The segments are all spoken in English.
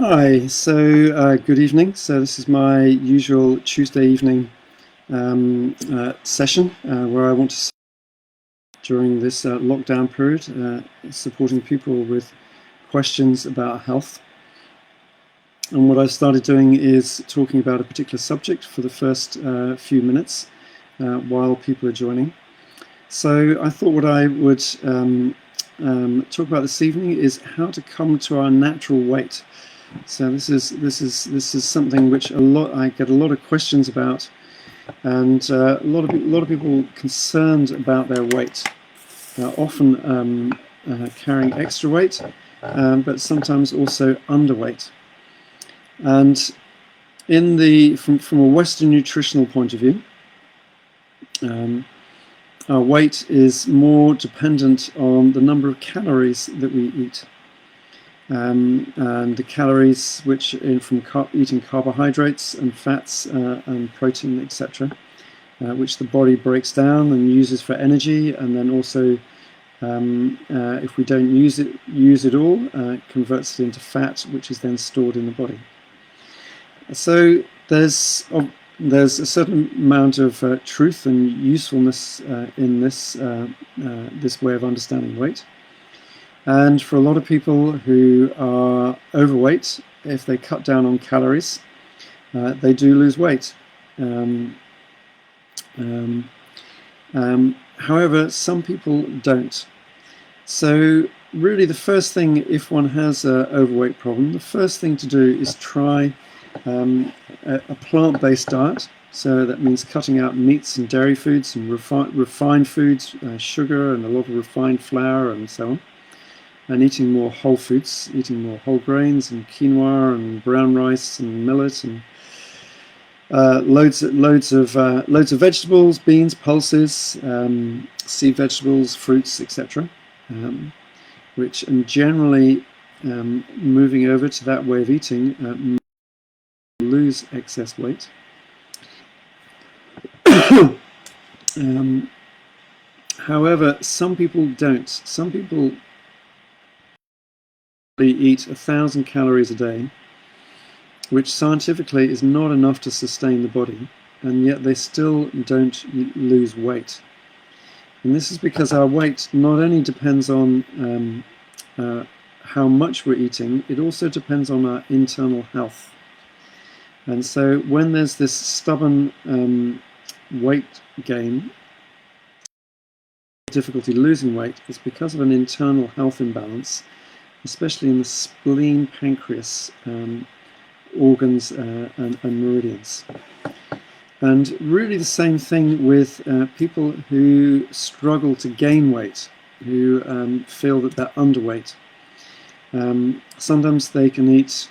Hi, good evening. So this is my usual Tuesday evening session where I want to, during this lockdown period, supporting people with questions about health. And what I've started doing is talking about a particular subject for the first few minutes while people are joining. So I thought what I would talk about this evening is how to come to our natural weight. So this is something which I get a lot of questions about, and a lot of people concerned about their weight, often carrying extra weight, but sometimes also underweight. And from a Western nutritional point of view, our weight is more dependent on the number of calories that we eat. And the calories which from eating carbohydrates and fats and protein, etc., which the body breaks down and uses for energy, and then also if we don't use it all, converts it into fat, which is then stored in the body. So there's a certain amount of truth and usefulness in this way of understanding weight. And for a lot of people who are overweight, if they cut down on calories, they do lose weight. However, some people don't. So really the first thing, if one has an overweight problem, the first thing to do is try a plant-based diet. So that means cutting out meats and dairy foods and refined foods, sugar and a lot of refined flour and so on. And eating more whole foods, eating more whole grains and quinoa and brown rice and millet and loads of vegetables, beans, pulses, seed vegetables, fruits, etc. Which and generally moving over to that way of eating lose excess weight. However, some people don't. Some people eat 1,000 calories a day, which scientifically is not enough to sustain the body, and yet they still don't lose weight. And this is because our weight not only depends on how much we're eating, it also depends on our internal health. And so when there's this stubborn weight gain, difficulty losing weight, it's because of an internal health imbalance, especially in the spleen, pancreas organs and meridians. And really the same thing with people who struggle to gain weight, who feel that they're underweight. Sometimes they can eat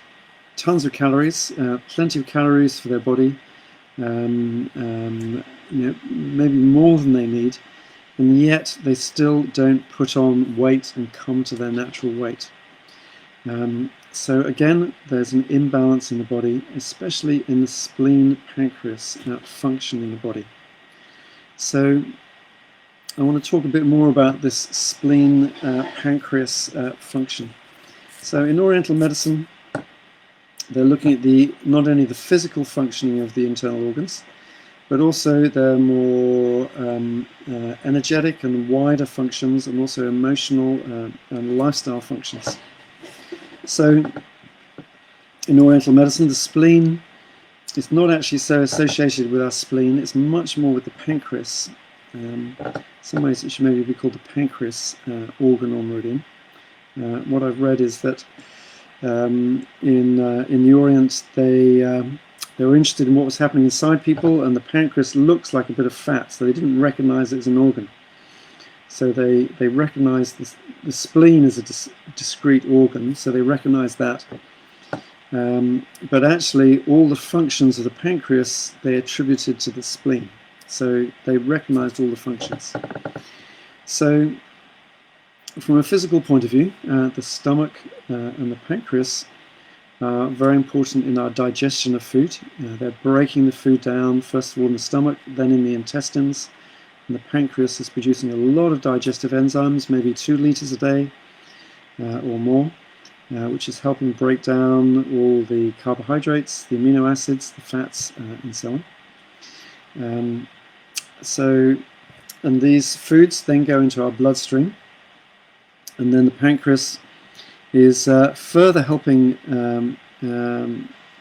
tons of calories, plenty of calories for their body, maybe more than they need, and yet they still don't put on weight and come to their natural weight. So again, there's an imbalance in the body, especially in the spleen, pancreas function in the body. So I want to talk a bit more about this spleen, pancreas function. So in Oriental medicine, they're looking at not only the physical functioning of the internal organs, but also their more energetic and wider functions, and also emotional and lifestyle functions. So in Oriental medicine, the spleen is not actually so associated with our spleen. It's much more with the pancreas. In some ways it should maybe be called the pancreas organ or meridian. What I've read is that in the Orient they were interested in what was happening inside people, and the pancreas looks like a bit of fat, so they didn't recognize it as an organ. So they recognized the spleen as a discrete organ, so they recognized that. But actually all the functions of the pancreas they attributed to the spleen. So they recognized all the functions. So from a physical point of view, the stomach and the pancreas are very important in our digestion of food. They're breaking the food down, first of all in the stomach, then in the intestines. And the pancreas is producing a lot of digestive enzymes, maybe 2 liters a day or more. which is helping break down all the carbohydrates, the amino acids, the fats, and so on. And these foods then go into our bloodstream, and then the pancreas is further helping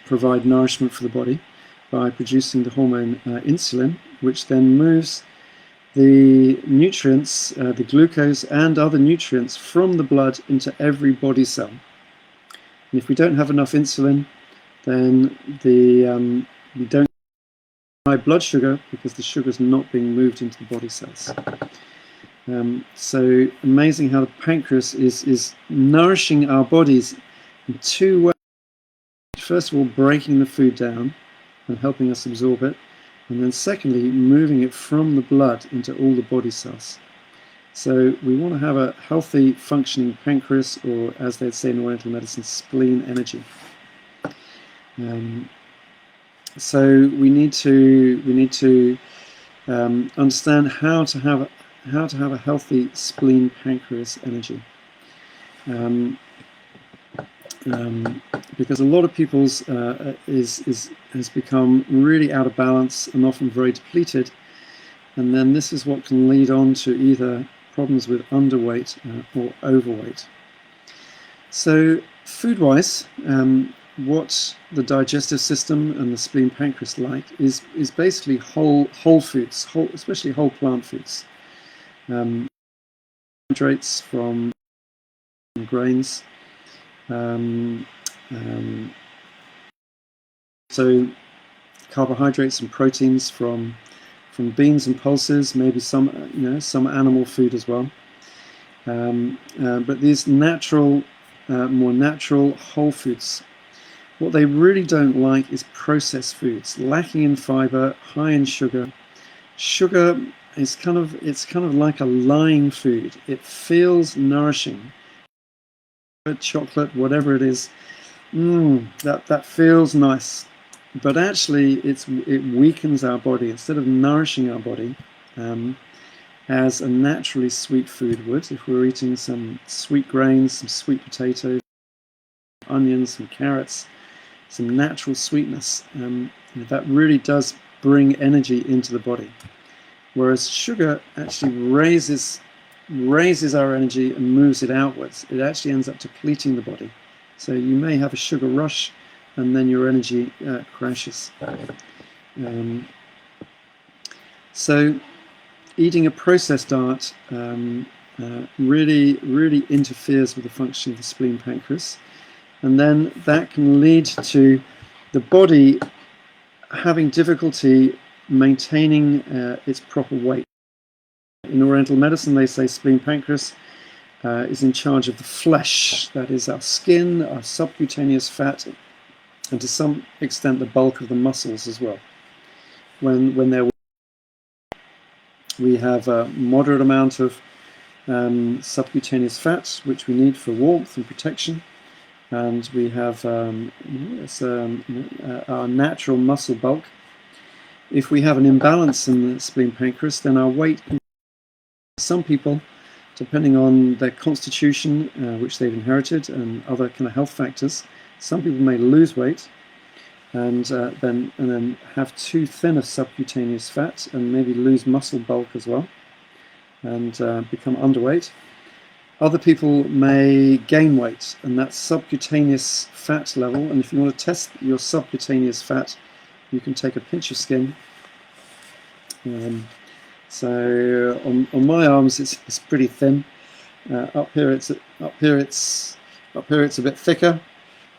provide nourishment for the body by producing the hormone insulin, which then moves the nutrients, the glucose and other nutrients from the blood into every body cell. And if we don't have enough insulin, then we don't have high blood sugar because the sugar is not being moved into the body cells. So amazing how the pancreas is nourishing our bodies in two ways. First of all, breaking the food down and helping us absorb it, and then secondly, moving it from the blood into all the body cells. So we want to have a healthy functioning pancreas, or as they'd say in Oriental medicine, spleen energy. So we need to understand how to have a healthy spleen pancreas energy. Because a lot of people's has become really out of balance and often very depleted, and then this is what can lead on to either problems with underweight or overweight. So food-wise, what the digestive system and the spleen pancreas like is basically whole foods, especially whole plant foods, carbohydrates from grains. So carbohydrates and proteins from beans and pulses, maybe some animal food as well. But these natural, more natural whole foods. What they really don't like is processed foods, lacking in fiber, high in sugar. Sugar is kind of like a lying food. It feels nourishing. Chocolate, whatever it is, that feels nice, but actually it weakens our body instead of nourishing our body as a naturally sweet food would. If we're eating some sweet grains, some sweet potatoes, onions, some carrots, some natural sweetness, that really does bring energy into the body, whereas sugar actually raises our energy and moves it outwards. It actually ends up depleting the body. So you may have a sugar rush and then your energy crashes. So eating a processed diet really interferes with the function of the spleen pancreas, and then that can lead to the body having difficulty maintaining its proper weight. In Oriental medicine, they say spleen pancreas is in charge of the flesh, that is our skin, our subcutaneous fat, and to some extent the bulk of the muscles as well. When they're we have a moderate amount of subcutaneous fat, which we need for warmth and protection, and we have our natural muscle bulk. If we have an imbalance in the spleen pancreas, then our weight, some people, depending on their constitution, which they've inherited, and other kind of health factors, some people may lose weight and then have too thin of subcutaneous fat and maybe lose muscle bulk as well and become underweight. Other people may gain weight, and that's subcutaneous fat level. And if you want to test your subcutaneous fat, you can take a pinch of skin. So on my arms, it's pretty thin. Up here it's a bit thicker.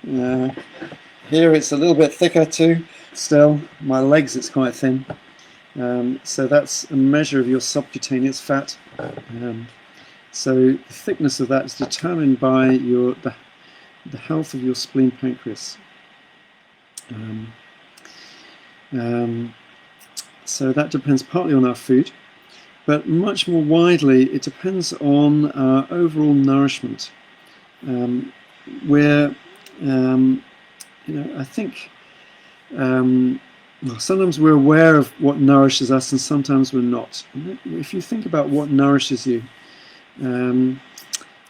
Here it's a little bit thicker too. Still, my legs it's quite thin. So that's a measure of your subcutaneous fat. So the thickness of that is determined by the health of your spleen pancreas. So that depends partly on our food, but much more widely it depends on our overall nourishment. I think sometimes we're aware of what nourishes us and sometimes we're not. If you think about what nourishes you,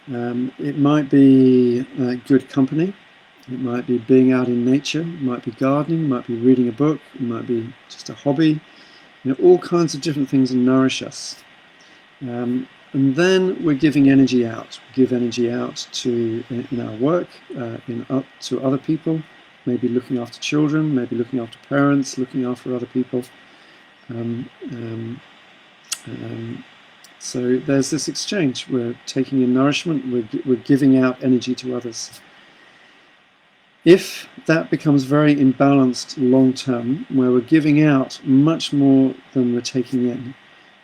It might be good company. It might be being out in nature. It might be gardening. It might be reading a book. It might be just a hobby. All kinds of different things nourish us. And then we're giving energy out. We give energy out in our work, to other people, maybe looking after children, maybe looking after parents, looking after other people. So there's this exchange. We're taking in nourishment, we're giving out energy to others. If that becomes very imbalanced long term, where we're giving out much more than we're taking in,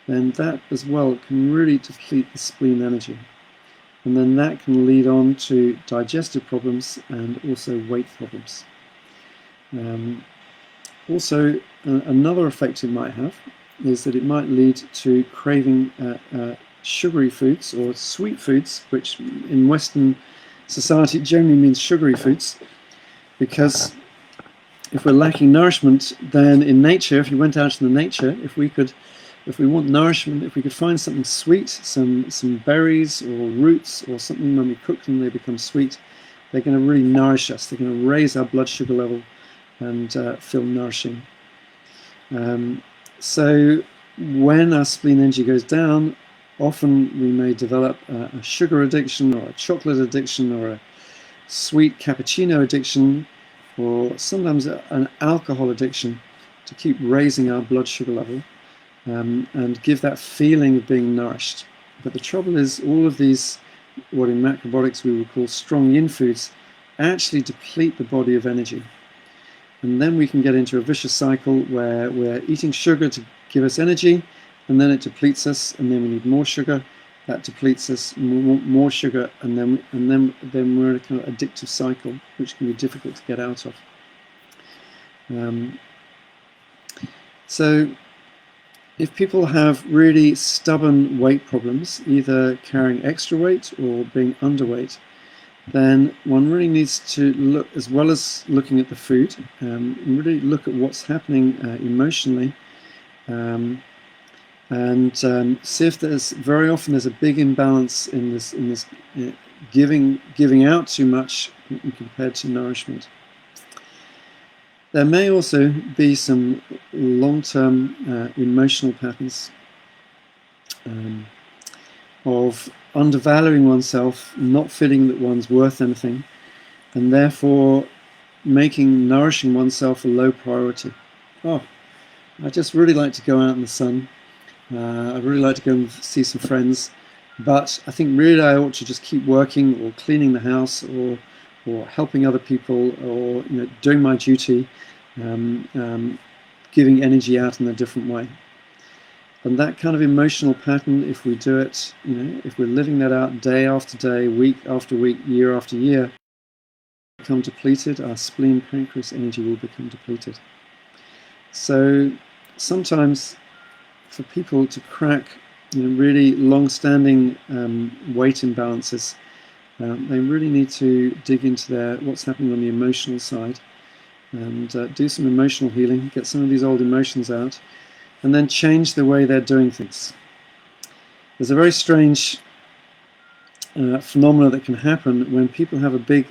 then that as well can really deplete the spleen energy. And then that can lead on to digestive problems and also weight problems. Also, another effect it might have is that it might lead to craving sugary foods or sweet foods, which in Western society generally means sugary foods, because if we're lacking nourishment, then in nature, if you went out in the nature, if we want nourishment, if we could find something sweet, some berries or roots or something, when we cook them they become sweet, they're going to really nourish us. They're going to raise our blood sugar level and feel nourishing. So when our spleen energy goes down, often we may develop a sugar addiction or a chocolate addiction or a sweet cappuccino addiction, or sometimes an alcohol addiction, to keep raising our blood sugar level and give that feeling of being nourished. But the trouble is, all of these, what in macrobiotics we would call strong yin foods, actually deplete the body of energy. And then we can get into a vicious cycle where we're eating sugar to give us energy, and then it depletes us, and then we need more sugar. That depletes us, more sugar, and then we're in a kind of addictive cycle, which can be difficult to get out of. So if people have really stubborn weight problems, either carrying extra weight or being underweight, then one really needs to look, as well as looking at the food, really look at what's happening emotionally, and see if very often there's a big imbalance in this giving out too much compared to nourishment. There may also be some long-term emotional patterns of undervaluing oneself, not feeling that one's worth anything, and therefore making nourishing oneself a low priority. Oh, I just really like to go out in the sun. I'd really like to go and see some friends, but I think really I ought to just keep working or cleaning the house or helping other people, or doing my duty, giving energy out in a different way. And that kind of emotional pattern, if we do it, if we're living that out day after day, week after week, year after year, become depleted, our spleen, pancreas energy will become depleted. So sometimes for people to crack really long-standing weight imbalances, they really need to dig into what's happening on the emotional side, and do some emotional healing, get some of these old emotions out, and then change the way they're doing things. There's a very strange phenomena that can happen when people have a big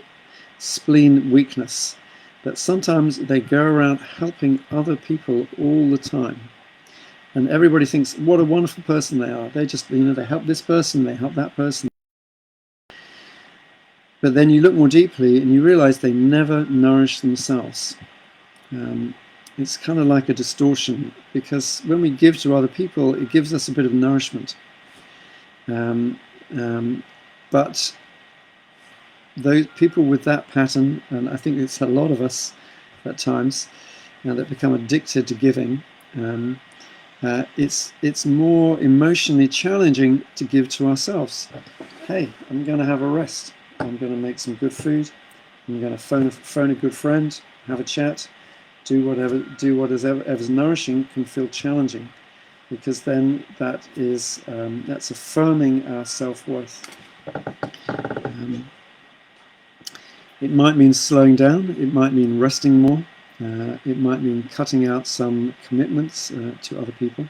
spleen weakness, that sometimes they go around helping other people all the time. And everybody thinks, what a wonderful person they are. They just, they help this person, they help that person. But then you look more deeply and you realize they never nourish themselves. It's kind of like a distortion, because when we give to other people, it gives us a bit of nourishment. But those people with that pattern, and I think it's a lot of us at times, that become addicted to giving, it's more emotionally challenging to give to ourselves. Hey, I'm going to have a rest. I'm going to make some good food. I'm going to phone a good friend, have a chat, do whatever's nourishing can feel challenging, because then that's affirming our self-worth. It might mean slowing down. It might mean resting more. It might mean cutting out some commitments to other people.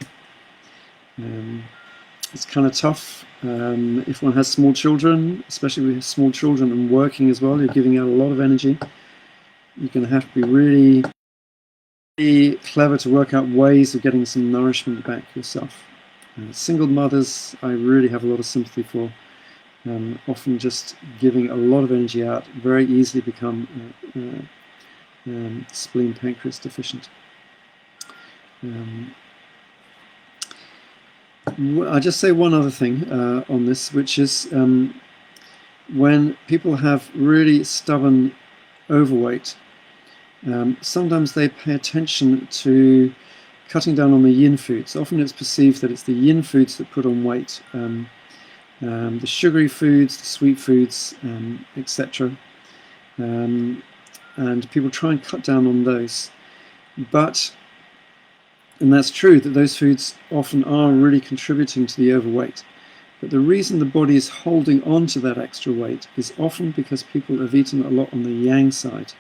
It's kind of tough if one has small children, especially with small children and working as well. You're giving out a lot of energy. You're going to have to be really, really clever to work out ways of getting some nourishment back yourself. Single mothers, I really have a lot of sympathy for. Often just giving a lot of energy out, very easily become spleen pancreas deficient. I'll just say one other thing on this, which is when people have really stubborn overweight, sometimes they pay attention to cutting down on the yin foods. Often it's perceived that it's the yin foods that put on weight. The sugary foods, the sweet foods, etc. And people try and cut down on those. And that's true that those foods often are really contributing to the overweight. But the reason the body is holding on to that extra weight is often because people have eaten a lot on the yang side.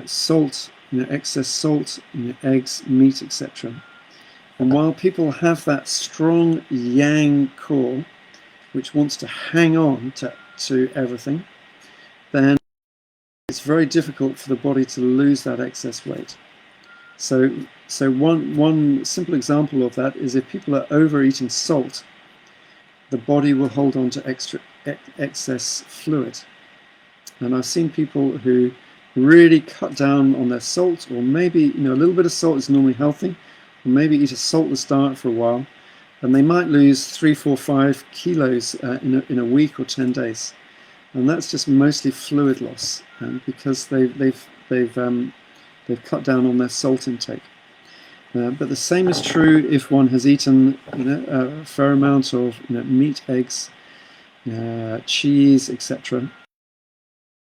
Salt, excess salt, eggs, meat, etc. And while people have that strong yang core, which wants to hang on to everything, then it's very difficult for the body to lose that excess weight. So one simple example of that is if people are overeating salt, the body will hold on to excess fluid. And I've seen people who really cut down on their salt, or maybe a little bit of salt is normally healthy, or maybe eat a saltless diet for a while, and they might lose 3, 4, 5 kilos in a week or 10 days, and that's just mostly fluid loss, because they've cut down on their salt intake. But the same is true if one has eaten a fair amount of meat, eggs, cheese, etc.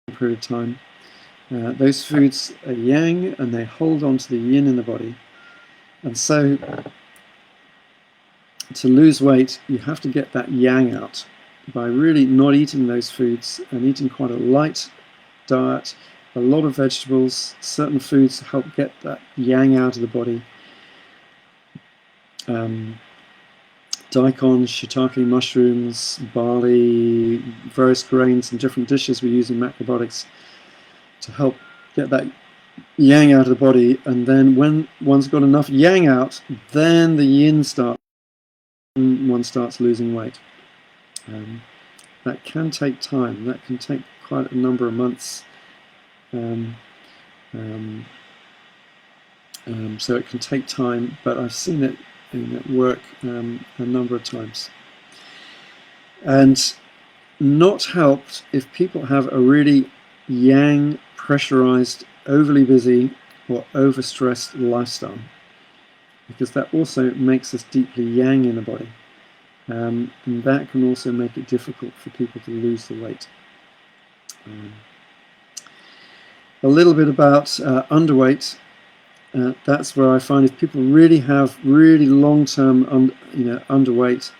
for a period of time. Those foods are yang, and they hold on to the yin in the body, and so to lose weight, you have to get that yang out by really not eating those foods and eating quite a light diet, a lot of vegetables. Certain foods help get that yang out of the body. Daikon, shiitake mushrooms, barley, various grains and different dishes we use in macrobiotics to help get that yang out of the body. And then when one's got enough yang out, then the yin starts. One starts losing weight. That can take time. That can take quite a number of months. So it can take time, but I've seen it work a number of times. And not helped if people have a really yang pressurized, overly busy or overstressed lifestyle, because that also makes us deeply yang in the body, and that can also make it difficult for people to lose the weight. A little bit about underweight. That's where I find if people really have really long-term underweight,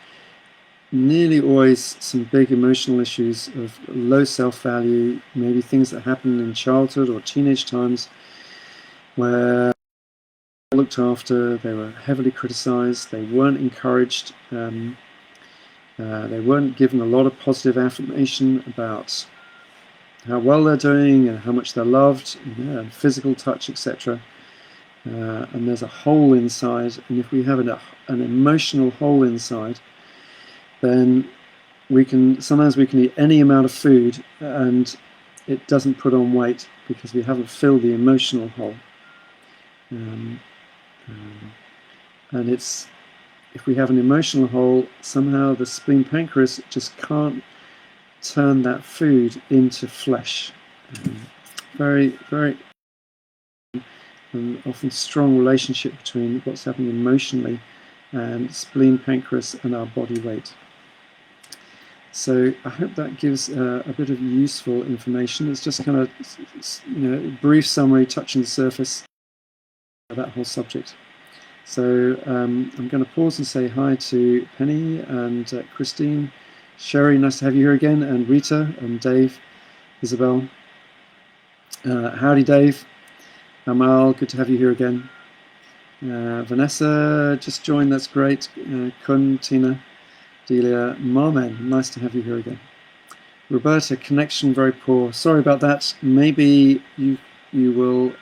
nearly always some big emotional issues of low self-value, maybe things that happen in childhood or teenage times where looked after, they were heavily criticized, they weren't encouraged, they weren't given a lot of positive affirmation about how well they're doing and how much they're loved, and physical touch, etc. And there's a hole inside, and if we have an emotional hole inside, then sometimes we can eat any amount of food and it doesn't put on weight because we haven't filled the emotional hole. And if we have an emotional hole, somehow the spleen pancreas just can't turn that food into flesh. Very, very often strong relationship between what's happening emotionally and spleen pancreas and our body weight. So I hope that gives a bit of useful information. It's just kind of a brief summary touching the surface of that whole subject. So I'm going to pause and say hi to Penny and Christine, Sherry, nice to have you here again, and Rita and Dave, Isabel. Howdy Dave. Amal, good to have you here again. Vanessa just joined, that's great. Kun, Tina. Delia Marmen, nice to have you here again. Roberta, connection very poor. Sorry about that. Maybe you will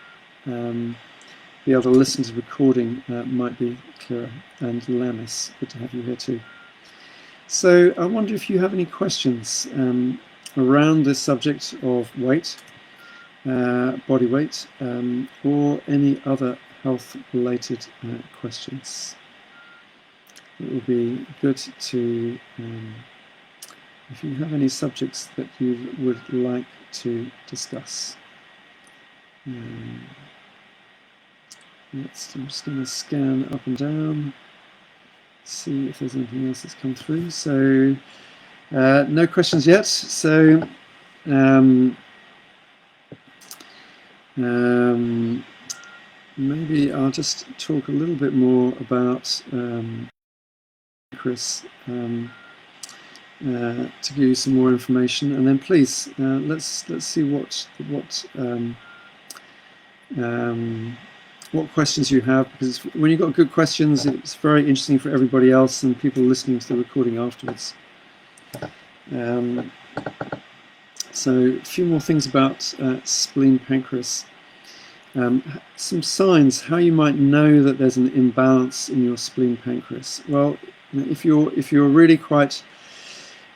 be able to listen to the recording. Might be clearer. And Lamis, good to have you here too. So I wonder if you have any questions around this subject of weight, body weight, or any other health-related questions. It would be good to, if you have any subjects that you would like to discuss. I'm just going to scan up and down, see if there's anything else that's come through. So no questions yet. So maybe I'll just talk a little bit more about Chris to give you some more information, and then please let's see what questions you have, because when you've got good questions, it's very interesting for everybody else and people listening to the recording afterwards. So a few more things about spleen pancreas. Some signs how you might know that there's an imbalance in your spleen pancreas. Well, if you're really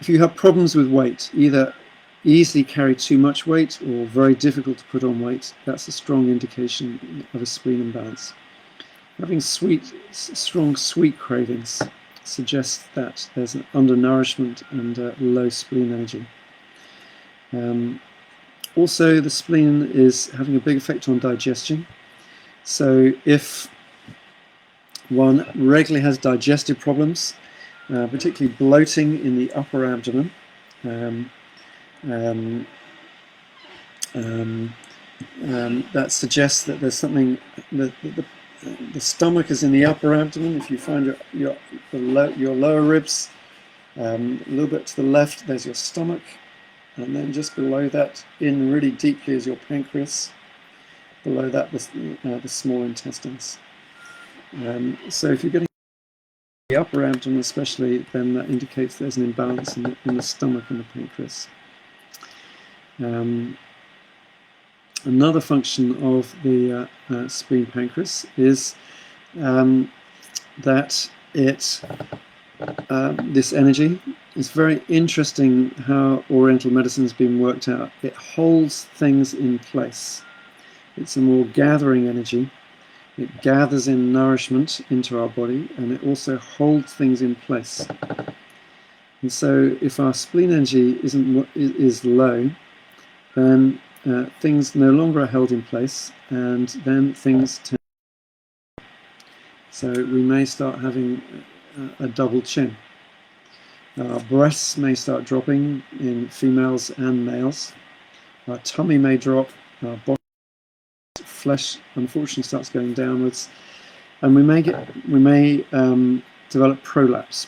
if you have problems with weight, either easily carry too much weight or very difficult to put on weight, that's a strong indication of a spleen imbalance. Having strong sweet cravings suggests that there's an undernourishment and low spleen energy. Also, the spleen is having a big effect on digestion. So if one regularly has digestive problems, particularly bloating in the upper abdomen, that suggests that there's something, the stomach is in the upper abdomen. If you find your lower ribs, a little bit to the left, there's your stomach, and then just below that, in really deeply, is your pancreas. Below that, the small intestines. So if you're getting the upper abdomen especially, then that indicates there's an imbalance in the stomach and the pancreas. Another function of the spleen pancreas is that this energy, it's very interesting how Oriental medicine has been worked out. It holds things in place. It's a more gathering energy. It gathers in nourishment into our body, and it also holds things in place. And so if our spleen energy is low, then things no longer are held in place, and then things tend. So we may start having a double chin. Our breasts may start dropping in females and males. Our tummy may drop. Our body flesh unfortunately starts going downwards, and we may develop prolapse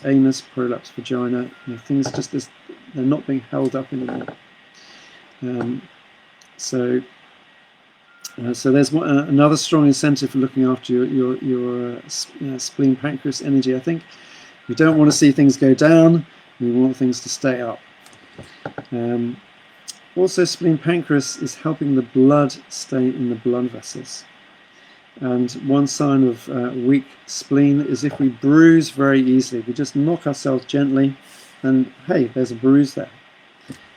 anus, prolapse vagina. Things just this, they're not being held up anymore. So there's another strong incentive for looking after your spleen pancreas energy. I think we don't want to see things go down. We want things to stay up. Also, spleen pancreas is helping the blood stay in the blood vessels. And one sign of weak spleen is if we bruise very easily. We just knock ourselves gently, and hey, there's a bruise there.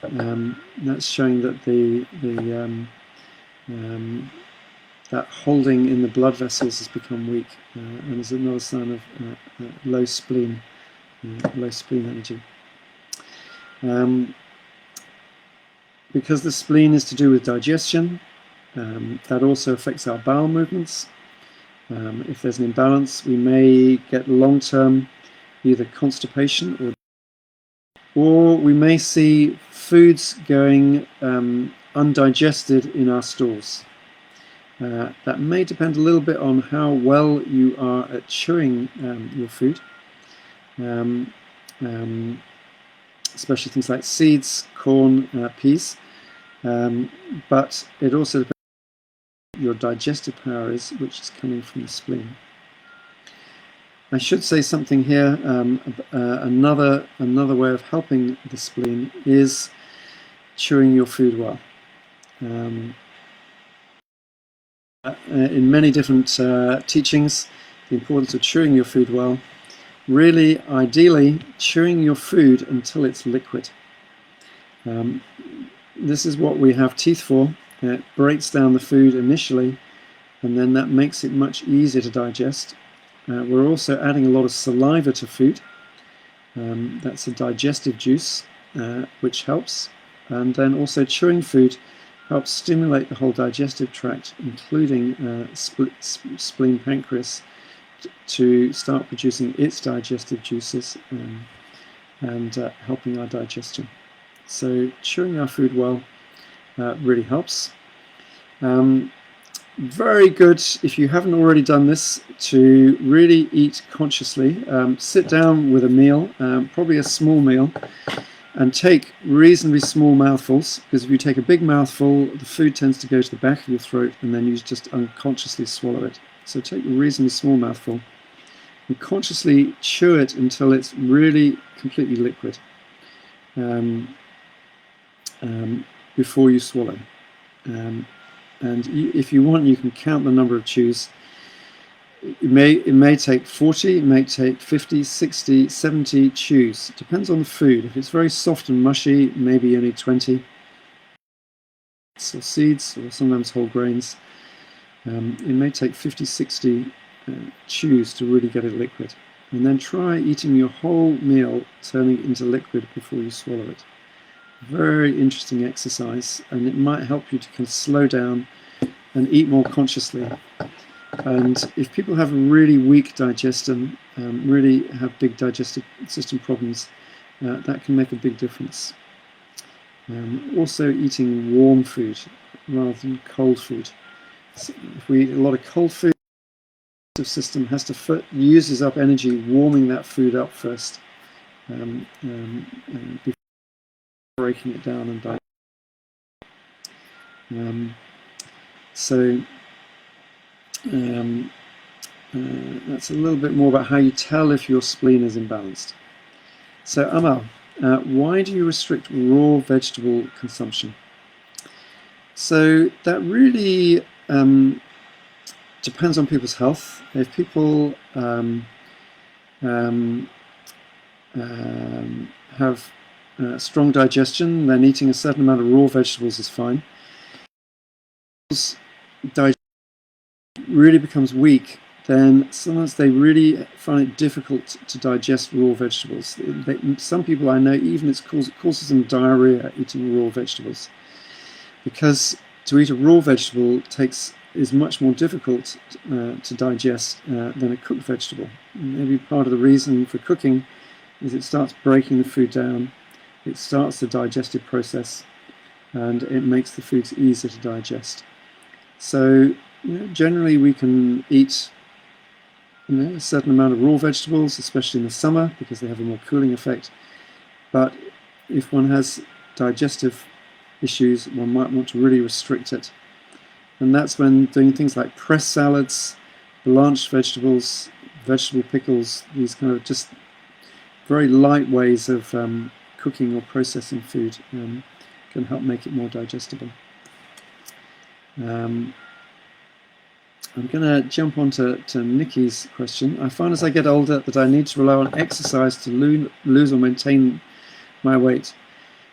That's showing that that holding in the blood vessels has become weak, and is another sign of low spleen energy. Because the spleen is to do with digestion, that also affects our bowel movements. If there's an imbalance, we may get long-term either constipation or we may see foods going undigested in our stools. That may depend a little bit on how well you are at chewing your food, especially things like seeds, corn, peas, but it also depends on what your digestive power is, which is coming from the spleen. I should say something here. Another way of helping the spleen is chewing your food well. In many different teachings, the importance of chewing your food well. Really, ideally, chewing your food until it's liquid. This is what we have teeth for. It breaks down the food initially, and then that makes it much easier to digest. We're also adding a lot of saliva to food. That's a digestive juice, which helps. And then also chewing food helps stimulate the whole digestive tract, including spleen, pancreas, to start producing its digestive juices and helping our digestion. So chewing our food well really helps. Very good, if you haven't already done this, to really eat consciously. Sit down with a meal, probably a small meal, and take reasonably small mouthfuls, because if you take a big mouthful, the food tends to go to the back of your throat and then you just unconsciously swallow it. So take a reasonably small mouthful and consciously chew it until it's really completely liquid before you swallow. And if you want, you can count the number of chews. It may take 40, it may take 50, 60, 70 chews. It depends on the food. If it's very soft and mushy, maybe only 20. Or seeds, or sometimes whole grains. It may take 50, 60 chews to really get it liquid. And then try eating your whole meal, turning it into liquid before you swallow it. Very interesting exercise, and it might help you to kind of slow down and eat more consciously. And if people have a really weak digestion, really have big digestive system problems, that can make a big difference. Also eating warm food rather than cold food. So if we eat a lot of cold food, the digestive system has to uses up energy warming that food up first before breaking it down and digesting. That's a little bit more about how you tell if your spleen is imbalanced. So Amal, why do you restrict raw vegetable consumption? So that really depends on people's health. If people have strong digestion, then eating a certain amount of raw vegetables is fine. Digestion really becomes weak, then sometimes they really find it difficult to digest raw vegetables. Some people I know, even it causes them diarrhea eating raw vegetables, because to eat a raw vegetable is much more difficult to digest than a cooked vegetable. Maybe part of the reason for cooking is it starts breaking the food down. It starts the digestive process, and it makes the foods easier to digest. So, generally we can eat a certain amount of raw vegetables, especially in the summer, because they have a more cooling effect. But if one has digestive issues, one might want to really restrict it. And that's when doing things like pressed salads, blanched vegetables, vegetable pickles, these kind of just very light ways of cooking or processing food can help make it more digestible. I'm going to jump on to Nikki's question. I find as I get older that I need to rely on exercise to lose or maintain my weight.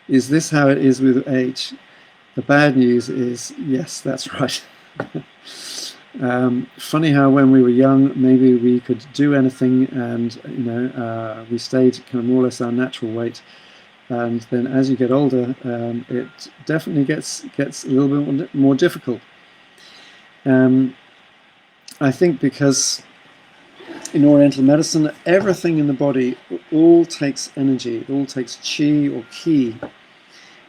Is this how it is with age? The bad news is, yes, that's right. Funny how when we were young, maybe we could do anything, and we stayed kind of more or less our natural weight. And then as you get older, it definitely gets a little bit more difficult. I think because in Oriental medicine, everything in the body all takes energy, it all takes chi or ki.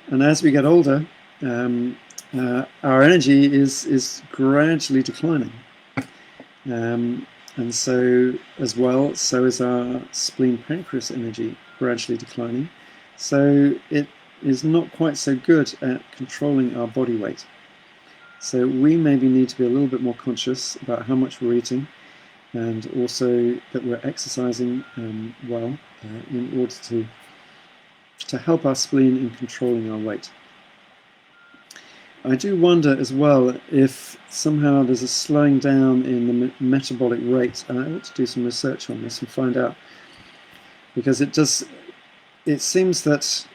And as we get older, our energy is gradually declining. And so as well, so is our spleen pancreas energy gradually declining. So it is not quite so good at controlling our body weight. So we maybe need to be a little bit more conscious about how much we're eating, and also that we're exercising well in order to help our spleen in controlling our weight. I do wonder as well if somehow there's a slowing down in the metabolic rate. I ought to do some research on this and find out, because it seems that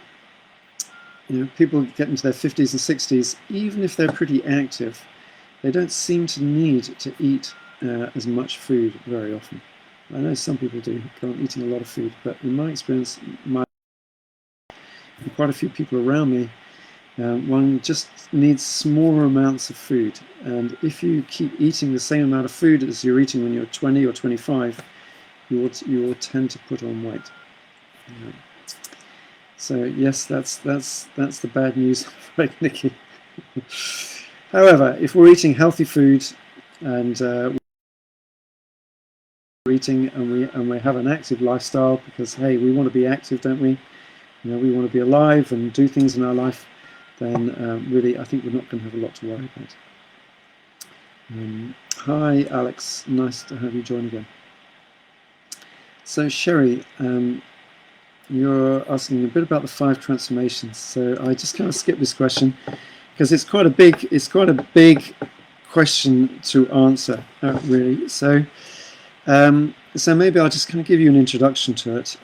people get into their 50s and 60s, even if they're pretty active, they don't seem to need to eat as much food very often. I know some people do go on eating a lot of food, but in my experience, quite a few people around me, one just needs smaller amounts of food, and if you keep eating the same amount of food as you're eating when you're 20 or 25, you will tend to put on weight. So yes, that's the bad news, right, Nikki? However, if we're eating healthy food and we're eating and we have an active lifestyle, because hey, we want to be active, don't we? We want to be alive and do things in our life, then really I think we're not going to have a lot to worry about. Hi Alex, nice to have you join again. So Sherry, you're asking a bit about the 5 transformations. So I just kind of skipped this question because it's quite a big question to answer, really. So maybe I'll just kind of give you an introduction to it.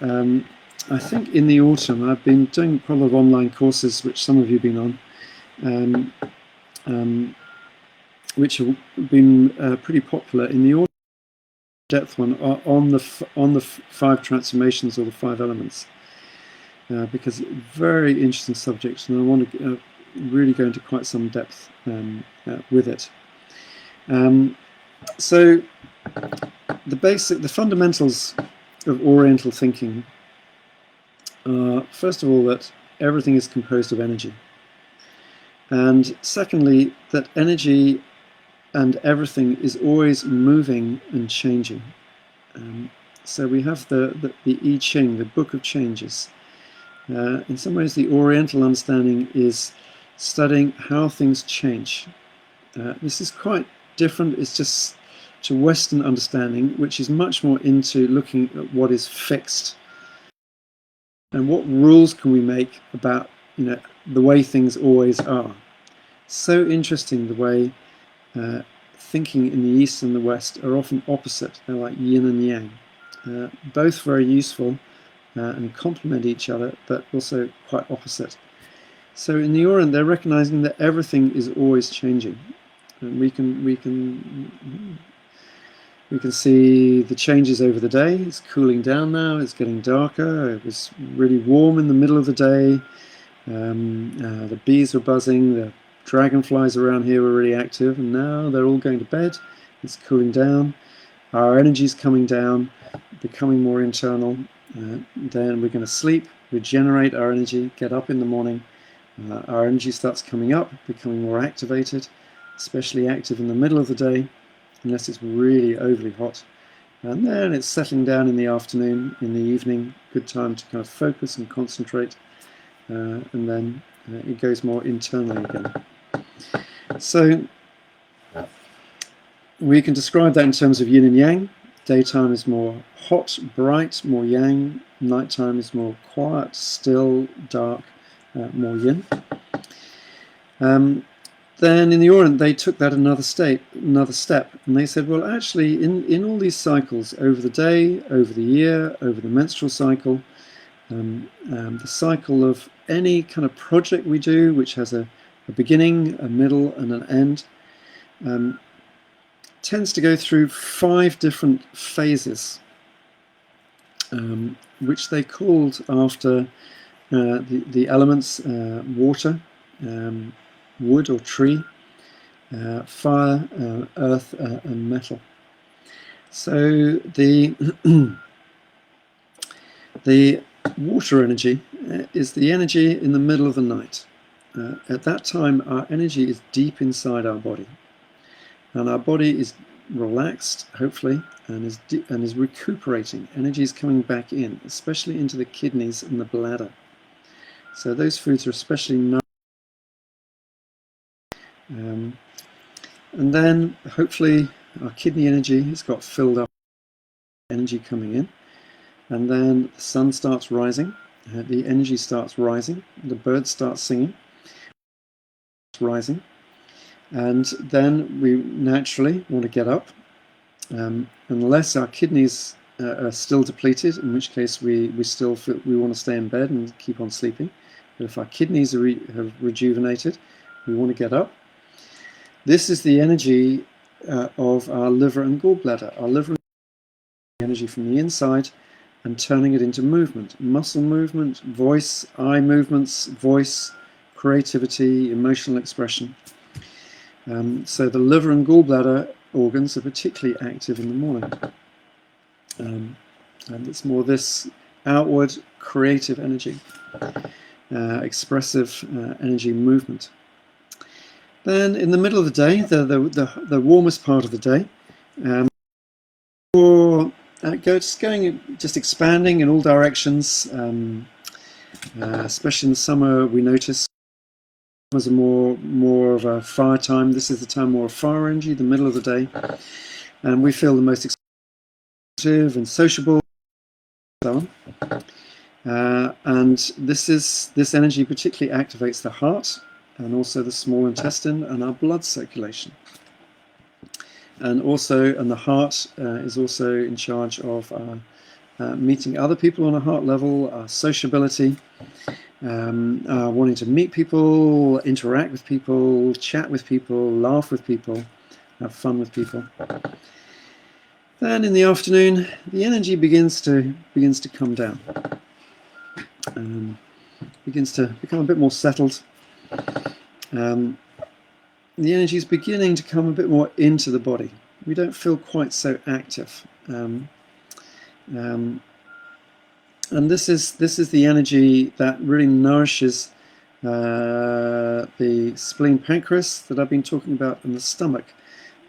I think in the autumn I've been doing quite a lot of online courses, which some of you have been on, which have been pretty popular in the autumn. Depth one on the 5 transformations, or the 5 elements, because it's a very interesting subject, and I want to really go into quite some depth with it. So the fundamentals of Oriental thinking are, first of all, that everything is composed of energy, and secondly, that energy and everything is always moving and changing. So we have the I Ching, the Book of Changes. In some ways, the Oriental understanding is studying how things change. This is quite different. It's just to Western understanding, which is much more into looking at what is fixed and what rules can we make about the way things always are. So interesting the way thinking in the East and the West are often opposite. They're like yin and yang, both very useful and complement each other, but also quite opposite. So in the Orient, they're recognizing that everything is always changing, and we can see the changes over the day. It's cooling down now. It's getting darker. It was really warm in the middle of the day. The bees were buzzing. The dragonflies around here were really active, and now they're all going to bed. It's cooling down. Our energy's coming down, becoming more internal. Then we're going to sleep, regenerate our energy, get up in the morning. Our energy starts coming up, becoming more activated, especially active in the middle of the day, unless it's really overly hot. And then it's settling down in the afternoon, in the evening, good time to kind of focus and concentrate. And then it goes more internally again. So we can describe that in terms of yin and yang. Daytime is more hot, bright, more yang. Nighttime is more quiet, still, dark, more yin. Then in the Orient, they took that another step, and they said, well, actually, in all these cycles, over the day, over the year, over the menstrual cycle, the cycle of any kind of project we do, which has a beginning, a middle, and an end, tends to go through 5 different phases, which they called after the elements: water, wood or tree, fire, earth, and metal. So the water energy is the energy in the middle of the night. At that time, our energy is deep inside our body, and our body is relaxed, hopefully, and is recuperating. Energy is coming back in, especially into the kidneys and the bladder. So those foods are especially nice. And then hopefully our kidney energy has got filled up energy coming in, and then the sun starts rising, the energy starts rising, the birds start singing, rising, and then we naturally want to get up, unless our kidneys are still depleted, in which case we still feel we want to stay in bed and keep on sleeping. But if our kidneys have rejuvenated, we want to get up. This is the energy of our liver and gallbladder. Our liver and energy from the inside and turning it into movement, muscle movement, voice, eye movements, voice, creativity, emotional expression. So the liver and gallbladder organs are particularly active in the morning. And it's more this outward creative energy, expressive energy movement. Then in the middle of the day, the warmest part of the day, just expanding in all directions, especially in the summer. We notice as a more of a fire time. This is the time more of fire energy, the middle of the day, and we feel the most expressive and sociable, so on. And this energy particularly activates the heart and also the small intestine and our blood circulation. And the heart is also in charge of meeting other people on a heart level, our sociability, wanting to meet people, interact with people, chat with people, laugh with people, have fun with people. Then in the afternoon, the energy begins to come down, begins to become a bit more settled. The energy is beginning to come a bit more into the body. We don't feel quite so active, and this is the energy that really nourishes the spleen, pancreas that I've been talking about, and the stomach,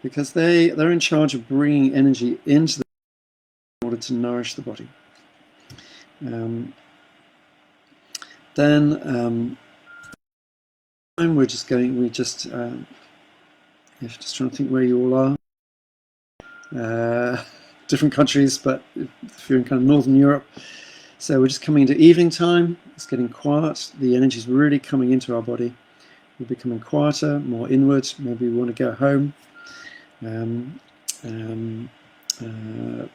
because they're in charge of bringing energy into the body in order to nourish the body. We're just trying to think where you all are. Different countries, but if you're in kind of Northern Europe. So we're just coming into evening time. It's getting quiet. The energy is really coming into our body. We're becoming quieter, more inward. Maybe we want to go home.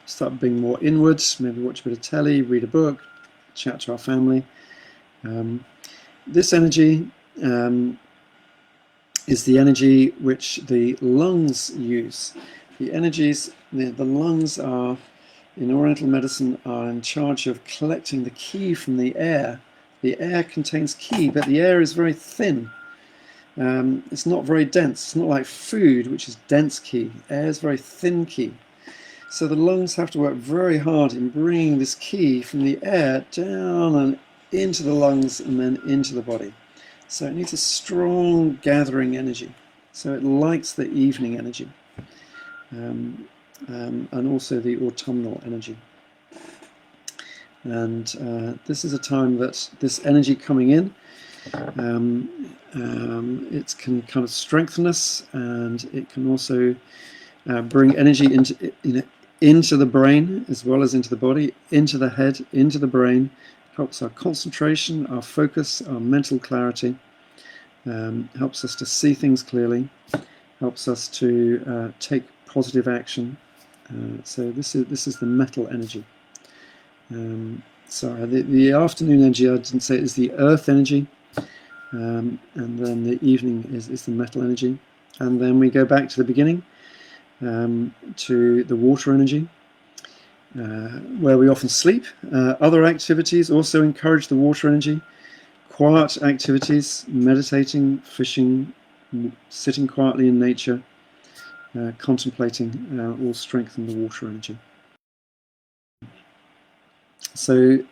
Start being more inward. Maybe watch a bit of telly, read a book, chat to our family. This energy is the energy which the lungs use. The lungs are, in Oriental medicine, are in charge of collecting the qi from the air. The air contains qi, but the air is very thin. It's not very dense. It's not like food, which is dense qi. Air is very thin qi. So the lungs have to work very hard in bringing this qi from the air down and into the lungs and then into the body. So it needs a strong gathering energy. So it likes the evening energy, and also the autumnal energy. And this is a time that this energy coming in, it can kind of strengthen us, and it can also bring energy into the brain as well as into the body, into the head, into the brain. Helps our concentration, our focus, our mental clarity, helps us to see things clearly, helps us to take positive action. So this is the metal energy. The afternoon energy, I didn't say, is the earth energy, and then the evening is the metal energy. And then we go back to the beginning, to the water energy, where we often sleep. Other activities also encourage the water energy. Quiet activities, meditating, fishing, sitting quietly in nature, contemplating, all strengthen the water energy. So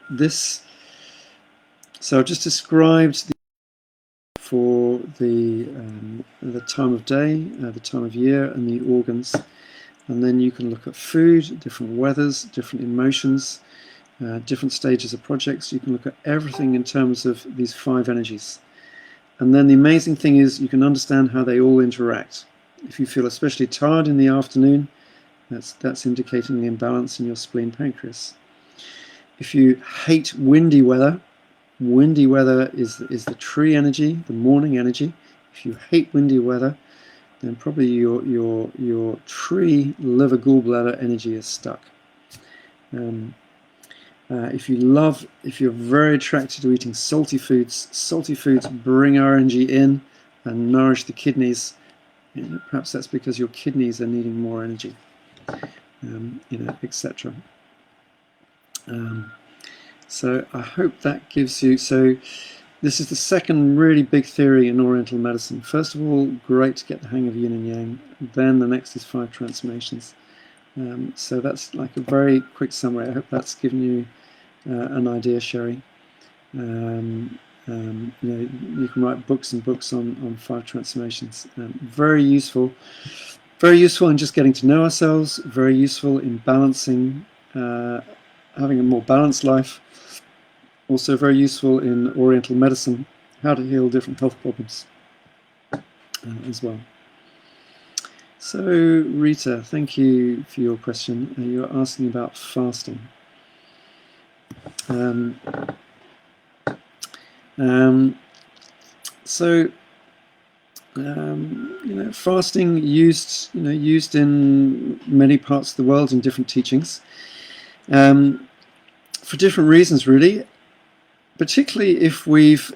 I've just described for the time of day, the time of year, and the organs. And then you can look at food, different weathers, different emotions, different stages of projects. You can look at everything in terms of these 5 energies. And then the amazing thing is you can understand how they all interact. If you feel especially tired in the afternoon, That's indicating the imbalance in your spleen pancreas. If you hate windy weather is the tree energy, the morning energy. If you hate windy weather, then probably your tree liver gallbladder energy is stuck. If you're very attracted to eating salty foods bring our energy in and nourish the kidneys. Perhaps that's because your kidneys are needing more energy, etc. So I hope that gives you. So this is the second really big theory in Oriental medicine. First of all, great to get the hang of yin and yang. Then the next is 5 transformations. So that's like a very quick summary. I hope that's given you an idea, Sherry. You can write books and books on 5 transformations. Very useful in just getting to know ourselves. Very useful in balancing, having a more balanced life. Also very useful in Oriental medicine, how to heal different health problems as well. So Rita, thank you for your question. You're asking about fasting. Fasting used in many parts of the world in different teachings, for different reasons, really. Particularly if we've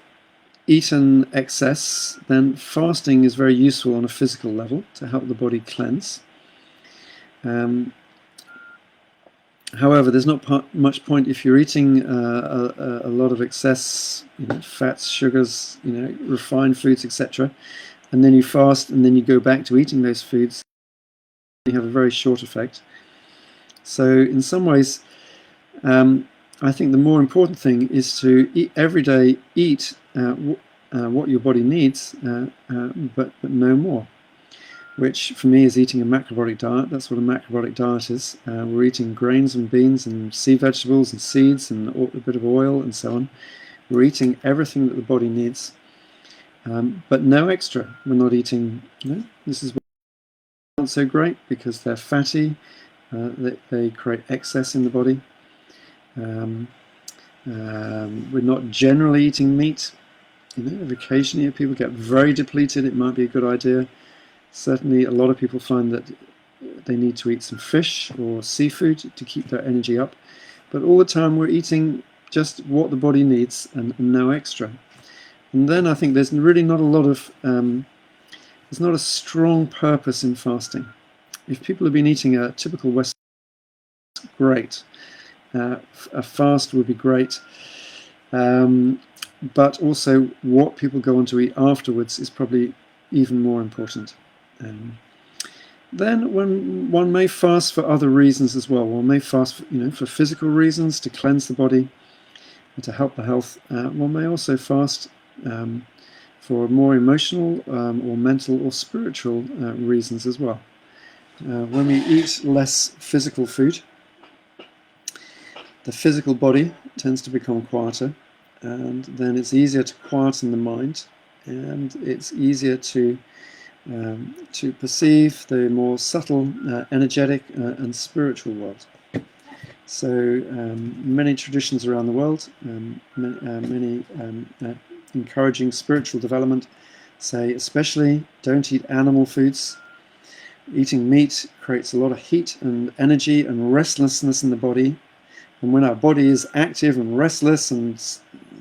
eaten excess, then fasting is very useful on a physical level to help the body cleanse. However, there's not much point if you're eating a lot of excess, fats, sugars, refined foods, etc., and then you fast and then you go back to eating those foods. You have a very short effect. So in some ways, I think the more important thing is to eat every day. Eat what your body needs, but no more. Which for me is eating a macrobiotic diet. That's what a macrobiotic diet is. We're eating grains and beans and sea vegetables and seeds and a bit of oil and so on. We're eating everything that the body needs, but no extra. We're not eating. This is not so great because they're fatty. They create excess in the body. We're not generally eating meat. Occasionally if people get very depleted, it might be a good idea. Certainly a lot of people find that they need to eat some fish or seafood to keep their energy up. But all the time we're eating just what the body needs and no extra. And then I think there's really not a lot of, there's not a strong purpose in fasting. If people have been eating a typical Western, great. A fast would be great, but also what people go on to eat afterwards is probably even more important. Then when one may fast for other reasons as well. One may fast for physical reasons, to cleanse the body and to help the health. One may also fast for more emotional or mental or spiritual reasons as well. When we eat less physical food, the physical body tends to become quieter, and then it's easier to quieten the mind, and it's easier to perceive the more subtle, energetic and spiritual world. So many traditions around the world, many encouraging spiritual development, say especially don't eat animal foods. Eating meat creates a lot of heat and energy and restlessness in the body. And when our body is active and restless and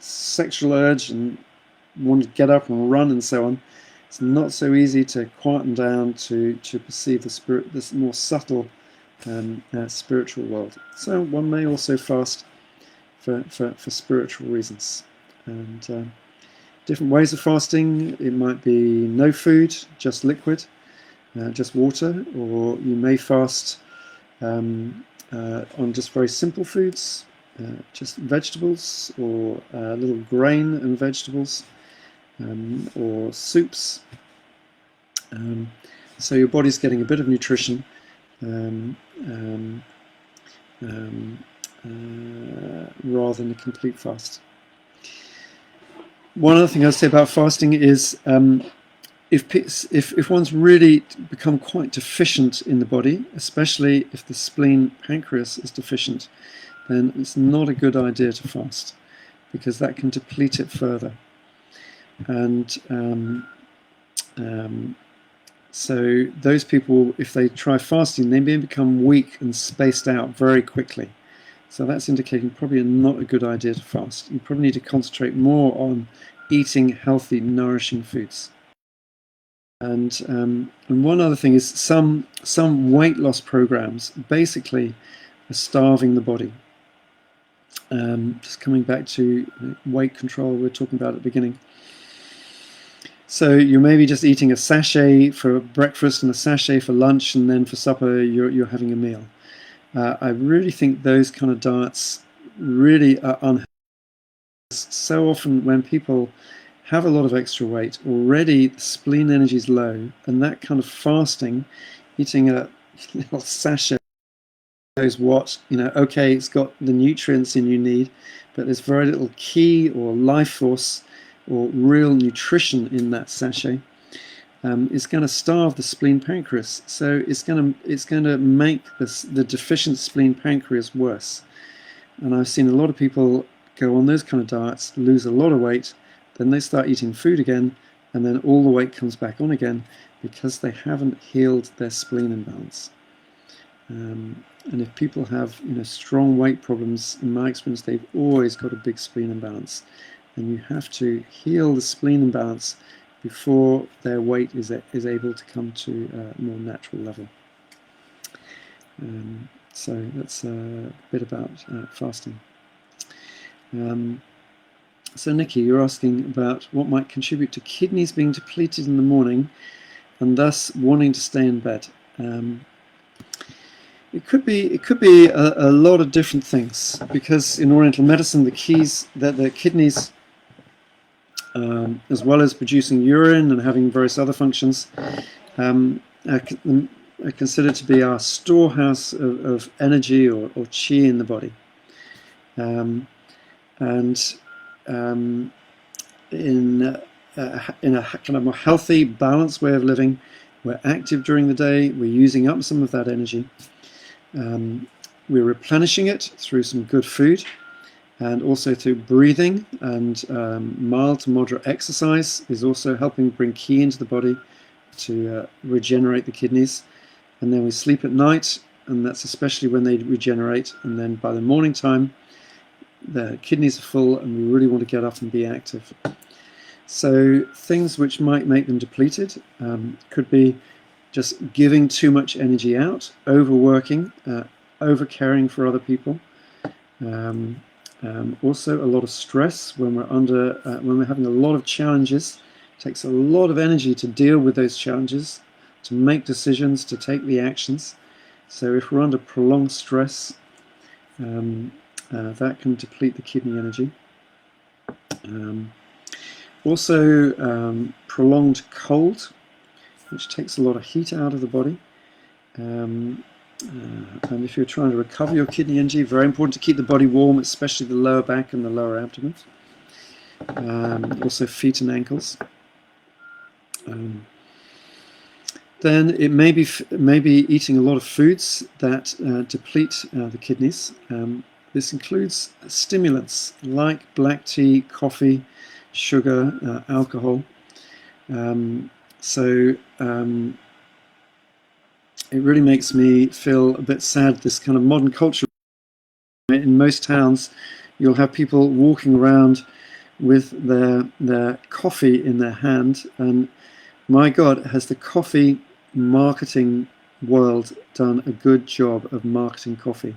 sexual urge and want to get up and run and so on, it's not so easy to quieten down to perceive this more subtle spiritual world. So one may also fast for spiritual reasons. And different ways of fasting. It might be no food, just liquid, just water, or you may fast on just very simple foods, just vegetables, or little grain and vegetables, or soups. So your body's getting a bit of nutrition rather than a complete fast. One other thing I'd say about fasting is if one's really become quite deficient in the body, especially if the spleen pancreas is deficient, then it's not a good idea to fast, because that can deplete it further. And so those people, if they try fasting, they may become weak and spaced out very quickly. So that's indicating probably not a good idea to fast. You probably need to concentrate more on eating healthy, nourishing foods. And one other thing is some weight loss programs basically are starving the body. Just coming back to weight control we were talking about at the beginning. So you may be just eating a sachet for breakfast and a sachet for lunch, and then for supper you're having a meal. I really think those kind of diets really are unhealthy. So often when people have a lot of extra weight, already the spleen energy is low, and that kind of fasting, eating a little sachet knows what, okay, it's got the nutrients in you need, but there's very little key or life force or real nutrition in that sachet. Is going to starve the spleen pancreas, so it's going to make the deficient spleen pancreas worse. And I've seen a lot of people go on those kind of diets, lose a lot of weight, then they start eating food again, and then all the weight comes back on again because they haven't healed their spleen imbalance. And if people have strong weight problems, in my experience, they've always got a big spleen imbalance, and you have to heal the spleen imbalance before their weight is able to come to a more natural level. So that's a bit about fasting. So Nikki, you're asking about what might contribute to kidneys being depleted in the morning and thus wanting to stay in bed. It could be a lot of different things, because in Oriental medicine the kidneys, as well as producing urine and having various other functions, are considered to be our storehouse of energy or qi in the body. In a kind of more healthy, balanced way of living, we're active during the day, we're using up some of that energy. We're replenishing it through some good food, and also through breathing, and mild to moderate exercise is also helping bring qi into the body to regenerate the kidneys. And then we sleep at night, and that's especially when they regenerate, and then by the morning time the kidneys are full and we really want to get up and be active. So things which might make them depleted could be just giving too much energy out, overworking, over caring for other people. Also a lot of stress when we're having a lot of challenges. It takes a lot of energy to deal with those challenges, to make decisions, to take the actions. So if we're under prolonged stress, that can deplete the kidney energy. Also prolonged cold, which takes a lot of heat out of the body. And if you're trying to recover your kidney energy, very important to keep the body warm, especially the lower back and the lower abdomen. Also feet and ankles. Then it may be eating a lot of foods that deplete the kidneys. This includes stimulants like black tea, coffee, sugar, alcohol. It really makes me feel a bit sad, this kind of modern culture. In most towns, you'll have people walking around with their coffee in their hand, and my God, has the coffee marketing world done a good job of marketing coffee.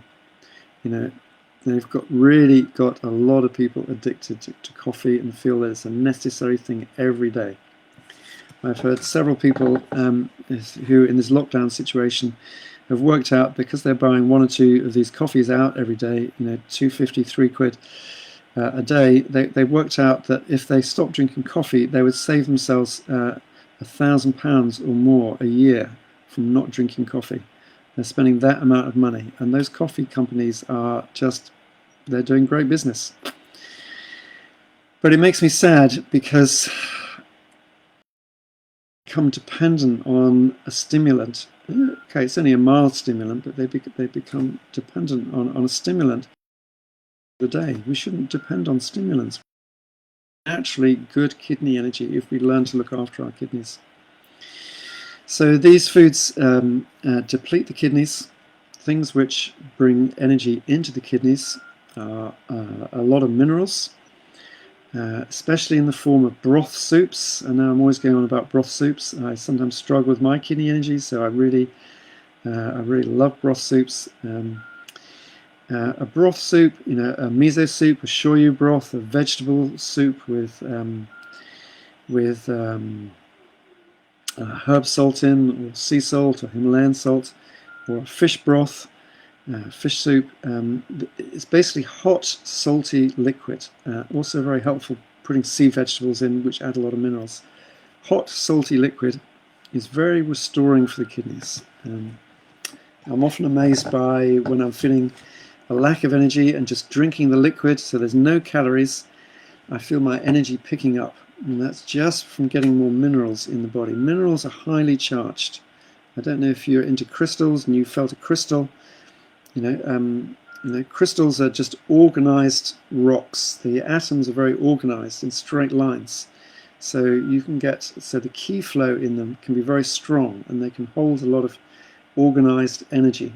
They've really got a lot of people addicted to coffee and feel that it's a necessary thing every day. I've heard several people who, in this lockdown situation, have worked out, because they're buying one or two of these coffees out every day, £2.50, £3 a day, they worked out that if they stopped drinking coffee, they would save themselves £1,000 or more a year from not drinking coffee. They're spending that amount of money, and those coffee companies are they're doing great business. But it makes me sad, because become dependent on a stimulant. Okay, it's only a mild stimulant, but they become dependent on a stimulant the day. We shouldn't depend on stimulants. Naturally good kidney energy if we learn to look after our kidneys. So these foods deplete the kidneys. Things which bring energy into the kidneys are a lot of minerals, especially in the form of broth soups. And now I'm always going on about broth soups. I sometimes struggle with my kidney energy, so I really love broth soups. A broth soup, a miso soup, a shoyu broth, a vegetable soup with herb salt in, or sea salt, or Himalayan salt, or a fish broth, fish soup. It's basically hot, salty liquid. Also very helpful putting sea vegetables in, which add a lot of minerals. Hot, salty liquid is very restoring for the kidneys. I'm often amazed by when I'm feeling a lack of energy and just drinking the liquid, so there's no calories, I feel my energy picking up. And that's just from getting more minerals in the body. Minerals are highly charged. I don't know if you're into crystals and you felt a crystal. Crystals are just organized rocks. The atoms are very organized in straight lines. So you can the key flow in them can be very strong, and they can hold a lot of organized energy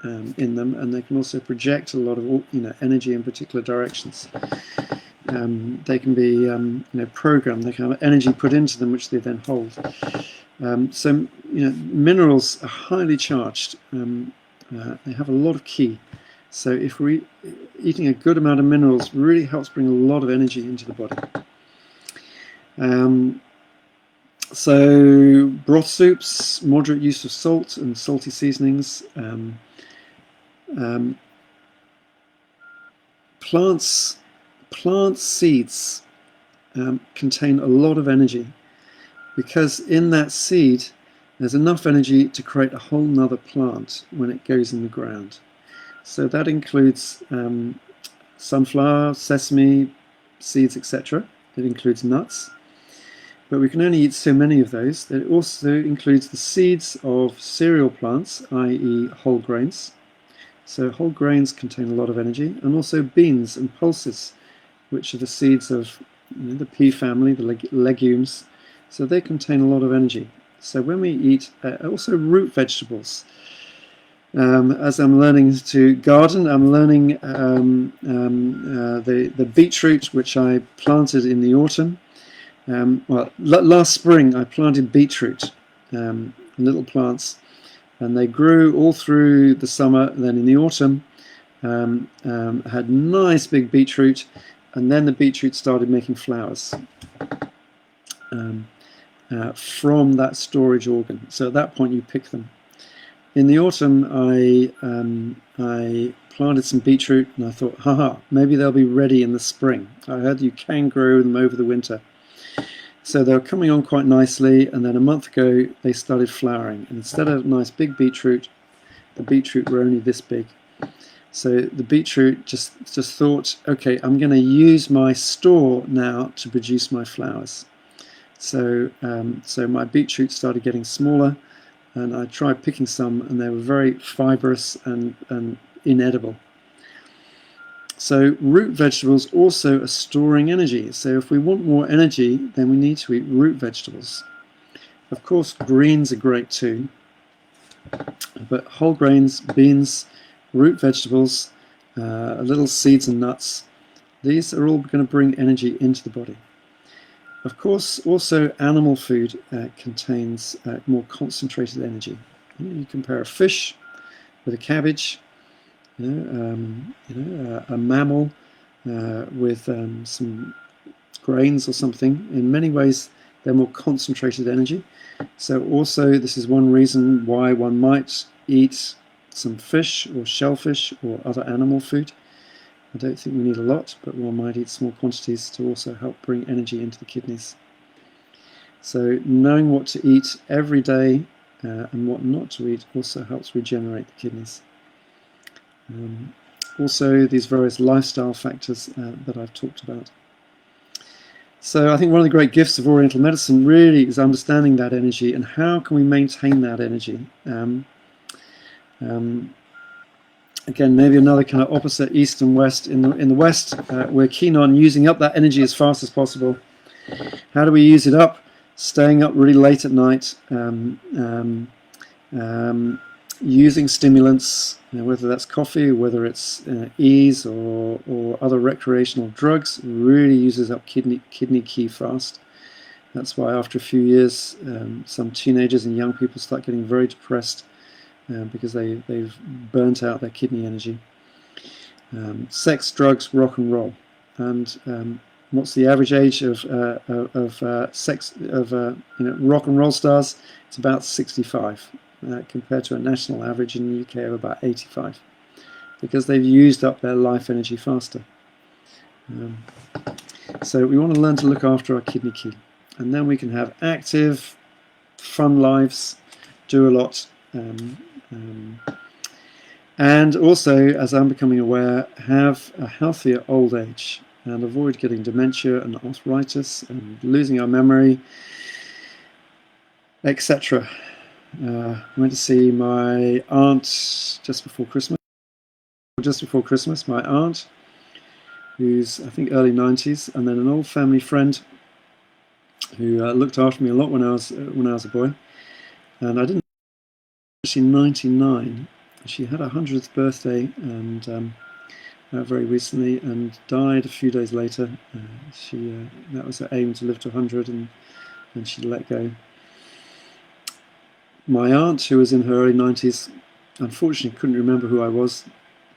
in them, and they can also project a lot of energy in particular directions. They can be programmed. They can have energy put into them, which they then hold. So minerals are highly charged. They have a lot of ki. So if we're eating a good amount of minerals, really helps bring a lot of energy into the body. So broth soups, moderate use of salt and salty seasonings. Plant seeds contain a lot of energy, because in that seed there's enough energy to create a whole nother plant when it goes in the ground. So that includes sunflower, sesame seeds, etc. It includes nuts, but we can only eat so many of those. It also includes the seeds of cereal plants, i.e. whole grains. So whole grains contain a lot of energy, and also beans and pulses, which are the seeds of the pea family, the legumes. So they contain a lot of energy. So when we eat also root vegetables, as I'm learning to garden, I'm learning the beetroot, which I planted in the autumn. Last spring I planted beetroot, little plants, and they grew all through the summer. And then in the autumn, had nice big beetroot, and then the beetroot started making flowers from that storage organ. So at that point you pick them. In the autumn I planted some beetroot, and I thought, maybe they'll be ready in the spring. I heard you can grow them over the winter. So they were coming on quite nicely, and then a month ago they started flowering, and instead of a nice big beetroot, the beetroot were only this big. So the beetroot just thought, okay, I'm going to use my store now to produce my flowers. So my beetroot started getting smaller, and I tried picking some, and they were very fibrous and inedible. So root vegetables also are storing energy. So if we want more energy, then we need to eat root vegetables. Of course, greens are great too, but whole grains, beans, root vegetables, little seeds and nuts, these are all going to bring energy into the body. Of course, also animal food contains more concentrated energy. You compare a fish with a cabbage, a mammal with some grains or something. In many ways, they're more concentrated energy. So also, this is one reason why one might eat some fish or shellfish or other animal food. I don't think we need a lot, but one might eat small quantities to also help bring energy into the kidneys. So knowing what to eat every day and what not to eat also helps regenerate the kidneys. Also, these various lifestyle factors that I've talked about. So I think one of the great gifts of Oriental medicine really is understanding that energy and how can we maintain that energy. Again, maybe another kind of opposite, east and west. In the west, we're keen on using up that energy as fast as possible. How do we use it up? Staying up really late at night, using stimulants, whether that's coffee, or whether it's ease or other recreational drugs, really uses up kidney Qi fast. That's why after a few years, some teenagers and young people start getting very depressed because they've burnt out their kidney energy. Sex, drugs, rock and roll, and what's the average age of rock and roll stars? It's about 65. Compared to a national average in the UK of about 85, because they've used up their life energy faster. So we want to learn to look after our kidney Qi, and then we can have active, fun lives, do a lot, and also, as I'm becoming aware, have a healthier old age and avoid getting dementia and arthritis and losing our memory, etc. I went to see my aunt just before Christmas. My aunt, who's I think early 90s, and then an old family friend who looked after me a lot when I was a boy. And I didn't actually 99. She had her 100th birthday and very recently, and died a few days later. That was her aim, to live to 100, and she let go. My aunt, who was in her early 90s, unfortunately couldn't remember who I was.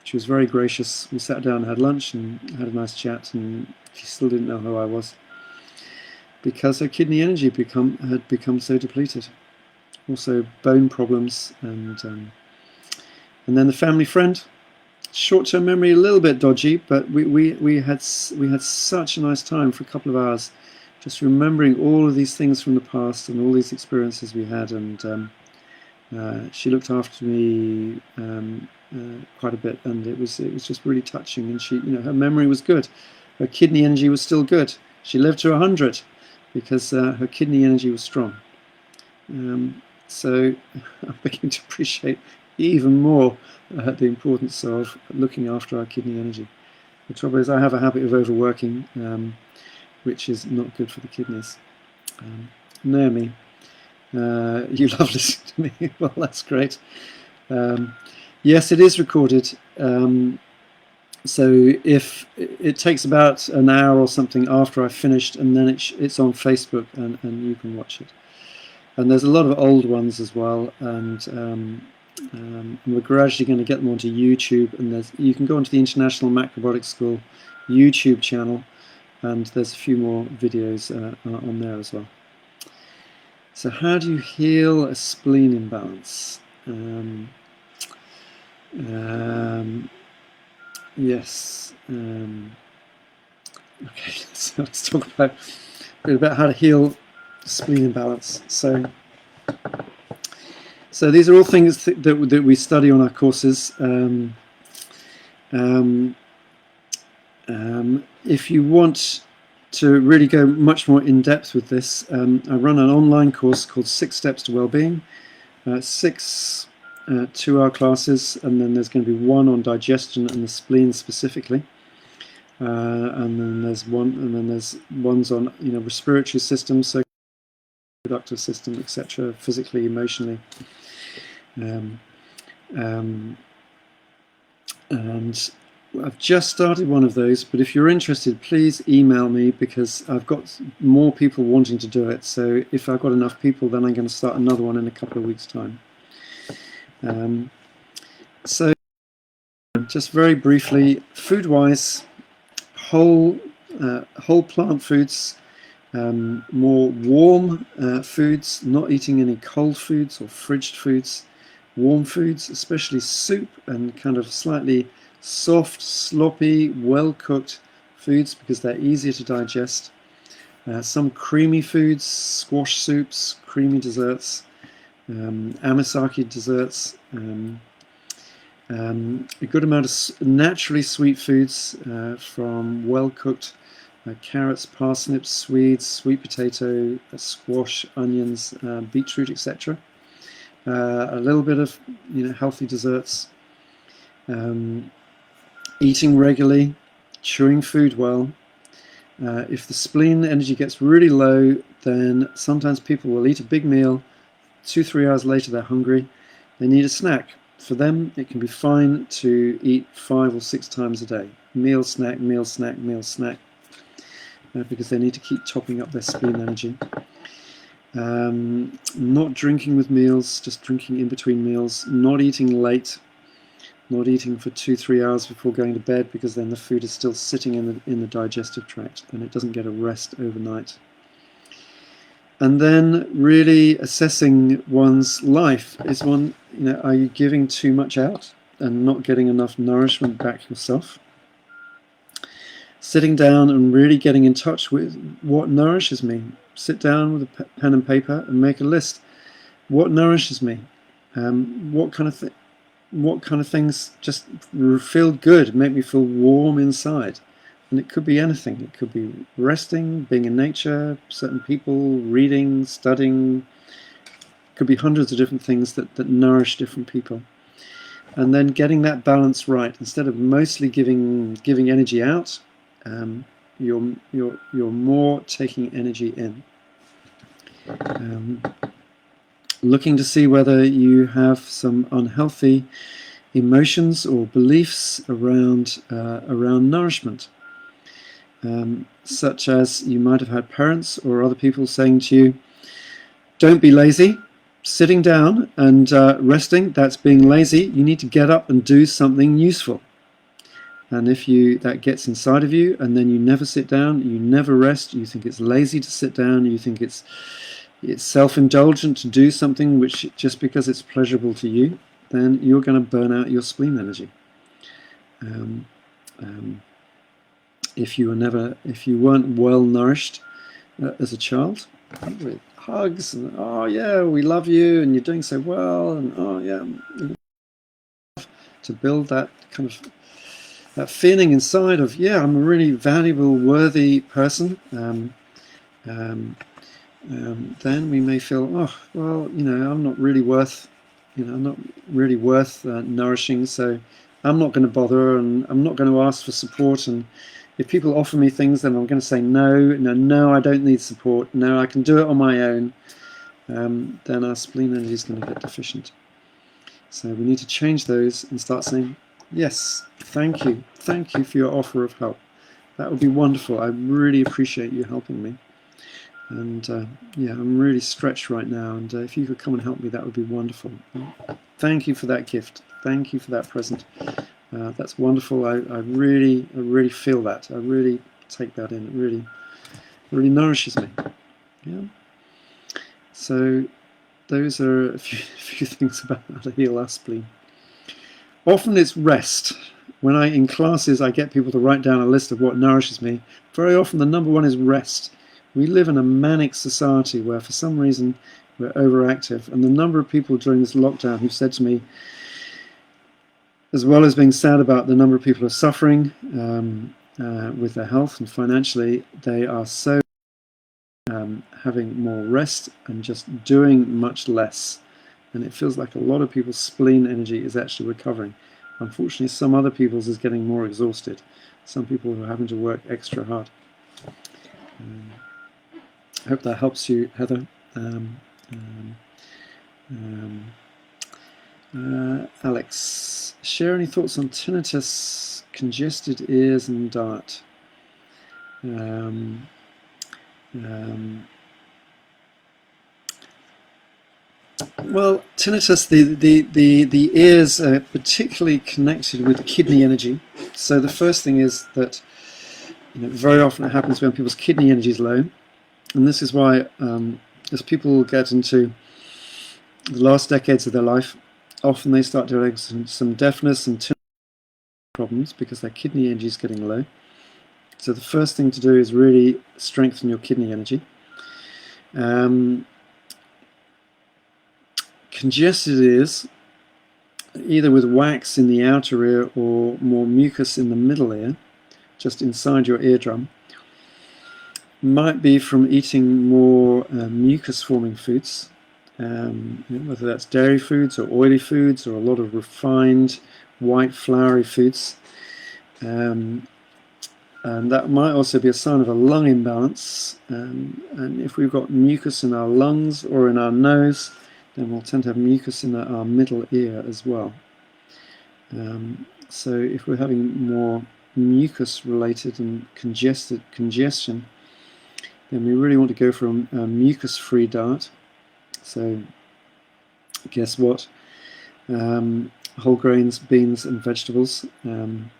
She was very gracious. We sat down and had lunch and had a nice chat, and she still didn't know who I was because her kidney energy had become so depleted. Also bone problems, and then the family friend, short-term memory a little bit dodgy, but we had such a nice time for a couple of hours, just remembering all of these things from the past and all these experiences we had, and she looked after me quite a bit, and it was just really touching. And she, her memory was good, her kidney energy was still good. She lived to 100 because her kidney energy was strong. So I'm beginning to appreciate even more the importance of looking after our kidney energy. The trouble is, I have a habit of overworking, which is not good for the kidneys. Naomi, you love listening to me. Well, that's great. Yes, it is recorded. So if it takes about an hour or something after I've finished, and then it's on Facebook, and you can watch it. And there's a lot of old ones as well, and we're gradually going to get them onto YouTube. And you can go onto the International Macrobiotic School YouTube channel, and there's a few more videos on there as well. So how do you heal a spleen imbalance? Yes. Okay, so let's talk a bit about how to heal spleen imbalance. So these are all things that we study on our courses. If you want to really go much more in depth with this, I run an online course called 6 Steps to Wellbeing. 6 2-hour classes, and then there's going to be one on digestion and the spleen specifically, and then there's ones on respiratory systems, so reproductive system, etc., physically, emotionally, and I've just started one of those. But if you're interested, please email me, because I've got more people wanting to do it. So if I've got enough people, then I'm going to start another one in a couple of weeks' time. So just very briefly, food-wise, whole plant foods, more warm foods, not eating any cold foods or fridged foods, warm foods, especially soup and kind of slightly soft, sloppy, well-cooked foods, because they're easier to digest. Some creamy foods, squash soups, creamy desserts, amasaki desserts, a good amount of naturally sweet foods from well-cooked carrots, parsnips, Swedes, sweet potato, squash, onions, beetroot, etc. A little bit of healthy desserts, eating regularly, chewing food well. If the spleen energy gets really low, then sometimes people will eat a big meal, 2-3 hours later they're hungry, they need a snack. For them, it can be fine to eat 5 or 6 times a day. Meal, snack, meal, snack, meal, snack, because they need to keep topping up their spleen energy. Not drinking with meals, just drinking in between meals. Not eating late, not eating for 2-3 hours before going to bed, because then the food is still sitting in the digestive tract and it doesn't get a rest overnight. And then really assessing one's life. Is one, are you giving too much out and not getting enough nourishment back yourself? Sitting down and really getting in touch with what nourishes me. Sit down with a pen and paper and make a list. What nourishes me? What kind of things just feel good, make me feel warm inside? And it could be anything. It could be resting, being in nature, certain people, reading, studying. It could be hundreds of different things that nourish different people. And then getting that balance right. Instead of mostly giving energy out, you're more taking energy in. Looking to see whether you have some unhealthy emotions or beliefs around nourishment. Such as you might have had parents or other people saying to you, don't be lazy. Sitting down and resting, that's being lazy. You need to get up and do something useful. And if that gets inside of you and then you never sit down, you never rest, you think it's lazy to sit down, you think it's self-indulgent to do something which just because it's pleasurable to you, then you're going to burn out your spleen energy. If you weren't well nourished as a child, with hugs and oh yeah, we love you and you're doing so well, and oh yeah, to build that kind of that feeling inside of yeah, I'm a really valuable, worthy person. Then we may feel oh well, I'm not really worth, nourishing, so I'm not going to bother, and I'm not going to ask for support. And if people offer me things, then I'm going to say no, I don't need support. No, I can do it on my own. Then our spleen energy is going to get deficient. So we need to change those and start saying, yes, thank you for your offer of help. That would be wonderful. I really appreciate you helping me. And yeah, I'm really stretched right now, and if you could come and help me, that would be wonderful. Thank you for that gift. Thank you for that present. That's wonderful. I really feel that. I really take that in. It really nourishes me. Yeah. So those are a few things about how to heal our spleen. Often it's rest. When in classes I get people to write down a list of what nourishes me, very often the number one is rest. We live in a manic society where for some reason we're overactive, and the number of people during this lockdown who've said to me, as well as being sad about the number of people who are suffering with their health and financially, they are so having more rest and just doing much less. And it feels like a lot of people's spleen energy is actually recovering. Unfortunately, some other people's is getting more exhausted. Some people are having to work extra hard. I hope that helps you, Heather. Alex, share any thoughts on tinnitus, congested ears and diet? Well, tinnitus, the ears are particularly connected with kidney energy. So the first thing is that very often it happens when people's kidney energy is low, and this is why as people get into the last decades of their life, often they start developing some deafness and tinnitus problems because their kidney energy is getting low. So the first thing to do is really strengthen your kidney energy. Congested ears, either with wax in the outer ear or more mucus in the middle ear, just inside your eardrum, might be from eating more mucus-forming foods, whether that's dairy foods or oily foods or a lot of refined white floury foods. And that might also be a sign of a lung imbalance. And if we've got mucus in our lungs or in our nose, then we'll tend to have mucus in our middle ear as well. So if we're having more mucus-related and congestion, then we really want to go for a mucus-free diet. So guess what? Whole grains, beans and vegetables, and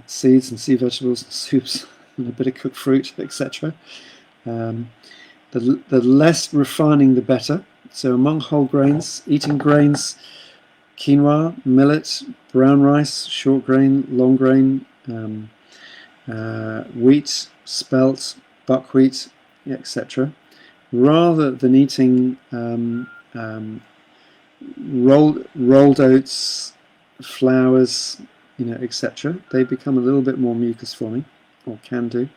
seeds and sea vegetables, and soups, and a bit of cooked fruit, etc. The less refining, the better. So among whole grains, eating grains, quinoa, millet, brown rice, short grain, long grain, wheat, spelt, buckwheat, etc. Rather than eating rolled oats, flours, etc. They become a little bit more mucus forming, or can do.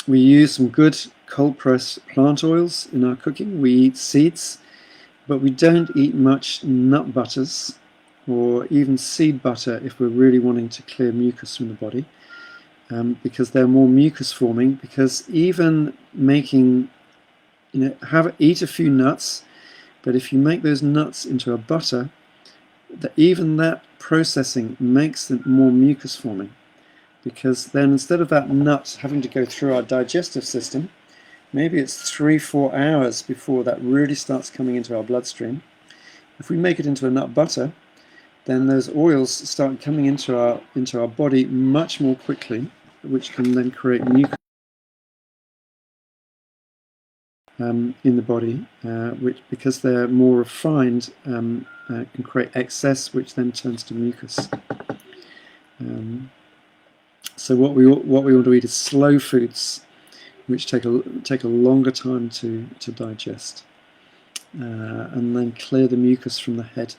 We use some good cold pressed plant oils in our cooking. We eat seeds, but we don't eat much nut butters or even seed butter if we're really wanting to clear mucus from the body, because they're more mucus forming. Because even making, eat a few nuts, but if you make those nuts into a butter, even that processing makes them more mucus forming. Because then instead of that nut having to go through our digestive system, maybe it's 3-4 hours before that really starts coming into our bloodstream. If we make it into a nut butter, then those oils start coming into our body much more quickly, which can then create mucus in the body, which, because they're more refined, can create excess, which then turns to mucus. So what we want to eat is slow foods, which take a longer time to digest, and then clear the mucus from the head.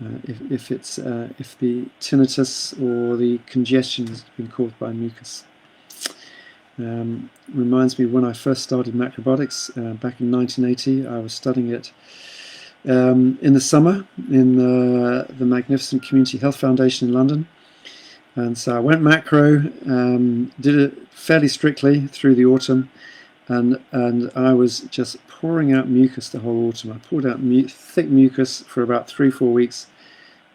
If the tinnitus or the congestion has been caused by mucus. Reminds me when I first started macrobiotics back in 1980. I was studying it in the summer in the magnificent Community Health Foundation in London, and so I went macro, did it fairly strictly through the autumn, and I was just pouring out mucus the whole autumn. I poured out thick mucus for about 3-4 weeks.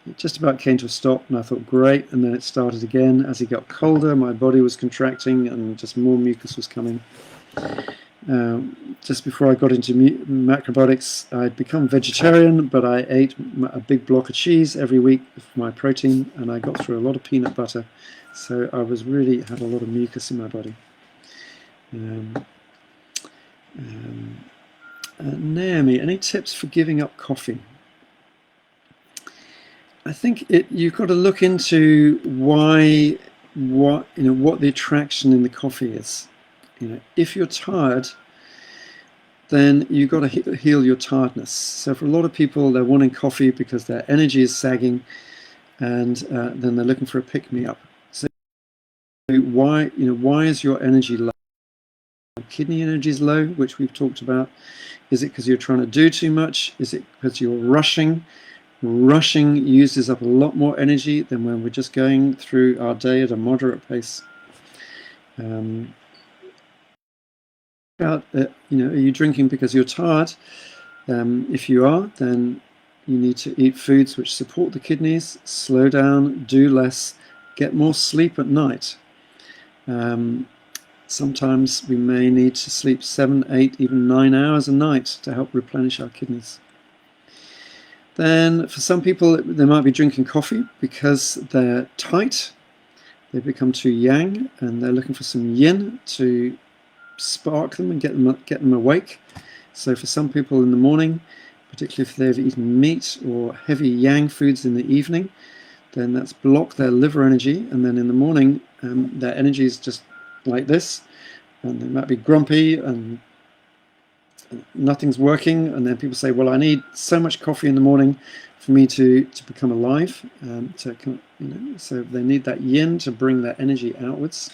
It just about came to a stop, and I thought, great, and then it started again. As it got colder, my body was contracting and just more mucus was coming. Just before I got into macrobiotics, I'd become vegetarian, but I ate a big block of cheese every week for my protein, and I got through a lot of peanut butter, so I was really had a lot of mucus in my body. Naomi, any tips for giving up coffee? I think you've got to look into what the attraction in the coffee is. If you're tired, then you've got to heal your tiredness. So for a lot of people, they're wanting coffee because their energy is sagging, and then they're looking for a pick-me-up. So why is your energy low? Kidney energy is low, which we've talked about. Is it because you're trying to do too much? Is it because you're rushing? Rushing uses up a lot more energy than when we're just going through our day at a moderate pace. Are you drinking because you're tired? If you are, then you need to eat foods which support the kidneys, slow down, do less, get more sleep at night. Sometimes we may need to sleep 7, 8, even 9 hours a night to help replenish our kidneys. Then for some people, they might be drinking coffee because they're tight, they become too yang, and they're looking for some yin to spark them and get them awake. So for some people in the morning, particularly if they've eaten meat or heavy yang foods in the evening, then that's blocked their liver energy, and then in the morning their energy is just like this, and they might be grumpy and nothing's working, and then people say, well, I need so much coffee in the morning for me to become alive. So they need that yin to bring that energy outwards.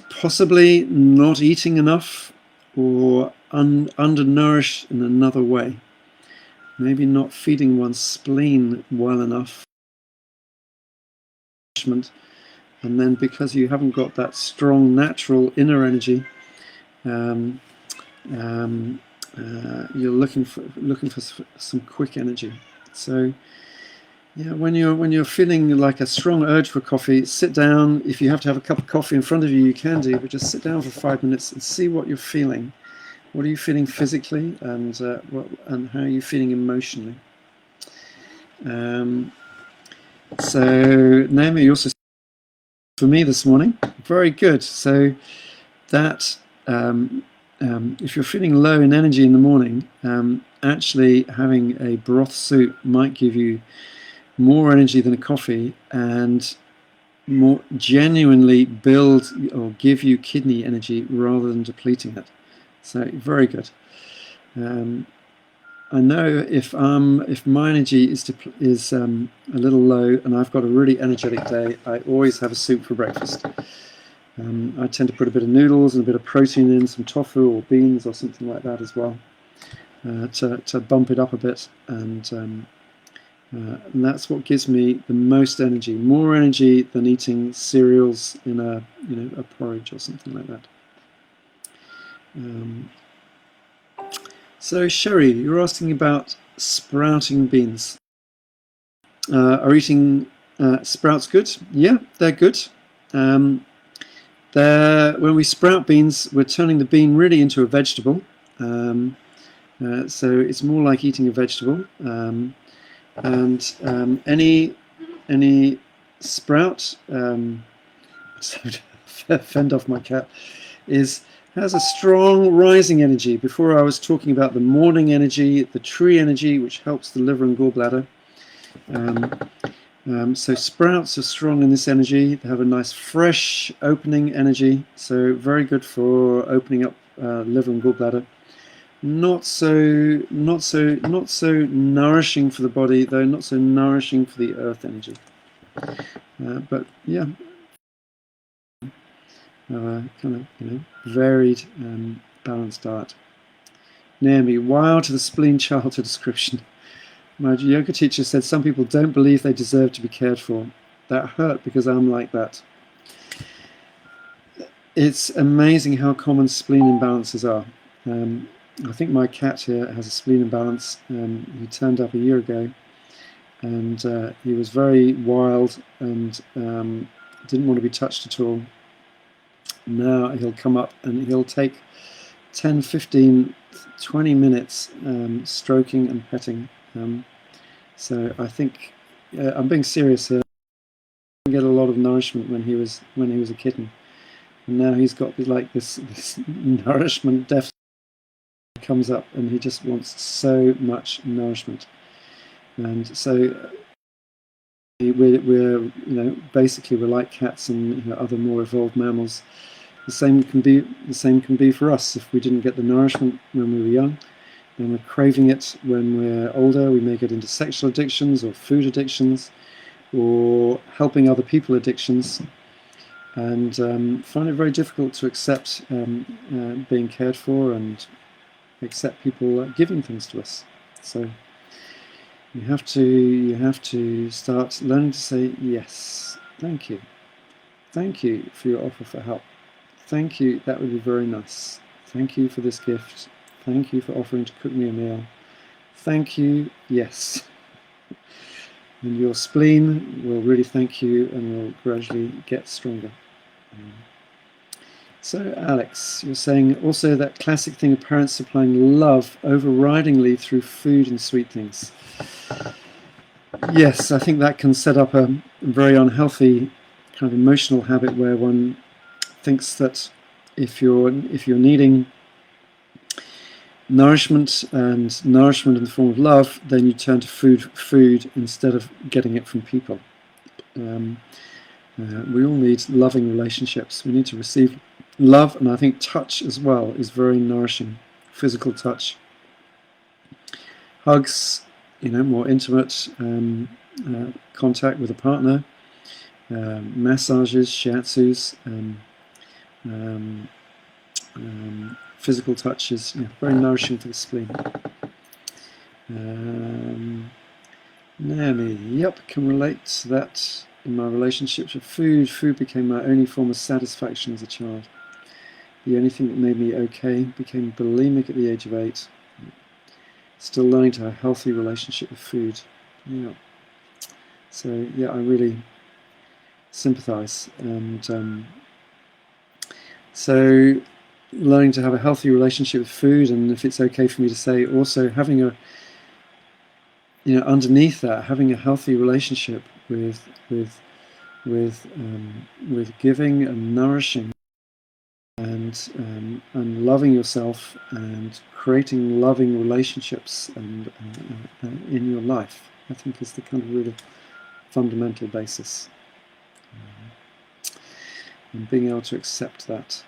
Possibly not eating enough, or undernourished in another way. Maybe not feeding one's spleen well enough. And then because you haven't got that strong natural inner energy, you're looking for some quick energy. So yeah, when you're feeling like a strong urge for coffee, sit down. If you have to have a cup of coffee in front of you, you can do, but just sit down for 5 minutes and see what you're feeling. What are you feeling physically, and how are you feeling emotionally? So Naomi, you also for me this morning, very good. So that if you're feeling low in energy in the morning, actually having a broth soup might give you more energy than a coffee, and more genuinely build or give you kidney energy rather than depleting it. So very good. I know if my energy is a little low and I've got a really energetic day, I always have a soup for breakfast. I tend to put a bit of noodles and a bit of protein in, some tofu or beans or something like that as well, to bump it up a bit, and that's what gives me the most energy, more energy than eating cereals in a porridge or something like that. So Sherry, you're asking about sprouting beans. Are eating sprouts good? Yeah, they're good. When we sprout beans, we're turning the bean really into a vegetable. So it's more like eating a vegetable. Any sprout, fend off my cat, has a strong rising energy. Before I was talking about the morning energy, the tree energy, which helps the liver and gallbladder. So sprouts are strong in this energy. They have a nice fresh opening energy, so very good for opening up liver and gallbladder. Not so nourishing for the body, though. Not so nourishing for the earth energy. But yeah. Kind of varied, balanced diet. Naomi, wow to the spleen childhood description. My yoga teacher said some people don't believe they deserve to be cared for. That hurt because I'm like that. It's amazing how common spleen imbalances are. I think my cat here has a spleen imbalance. He turned up a year ago, and he was very wild and didn't want to be touched at all. Now he'll come up and he'll take 10, 15, 20 minutes stroking and petting. So I think I'm being serious here. He didn't get a lot of nourishment when he was a kitten, and now he's got like this nourishment deficit comes up, and he just wants so much nourishment. And so we're basically we're like cats and other more evolved mammals. The same can be for us. If we didn't get the nourishment when we were young, then we're craving it when we're older. We may get into sexual addictions or food addictions or helping other people addictions, and find it very difficult to accept being cared for and accept people giving things to us. So you have to start learning to say yes, thank you for your offer for help. Thank you, that would be very nice. Thank you for this gift. Thank you for offering to cook me a meal. Thank you, yes. And your spleen will really thank you and will gradually get stronger. So Alex, you're saying also that classic thing of parents supplying love overridingly through food and sweet things. Yes, I think that can set up a very unhealthy kind of emotional habit where one thinks that if you're needing nourishment in the form of love, then you turn to food instead of getting it from people. We all need loving relationships. We need to receive love, and I think touch as well is very nourishing. Physical touch, hugs, more intimate contact with a partner, massages, shiatsus, physical touches, very nourishing for the spleen. Naomi, yep, can relate to that in my relationships with food. Food became my only form of satisfaction as a child. The only thing that made me okay. Became bulimic at the age of 8. Still learning to have a healthy relationship with food. Yeah. So yeah, I really sympathise. And so learning to have a healthy relationship with food, and if it's okay for me to say, also having a underneath that, having a healthy relationship with giving and nourishing and loving yourself and creating loving relationships and in your life, I think is the kind of really fundamental basis. And being able to accept that.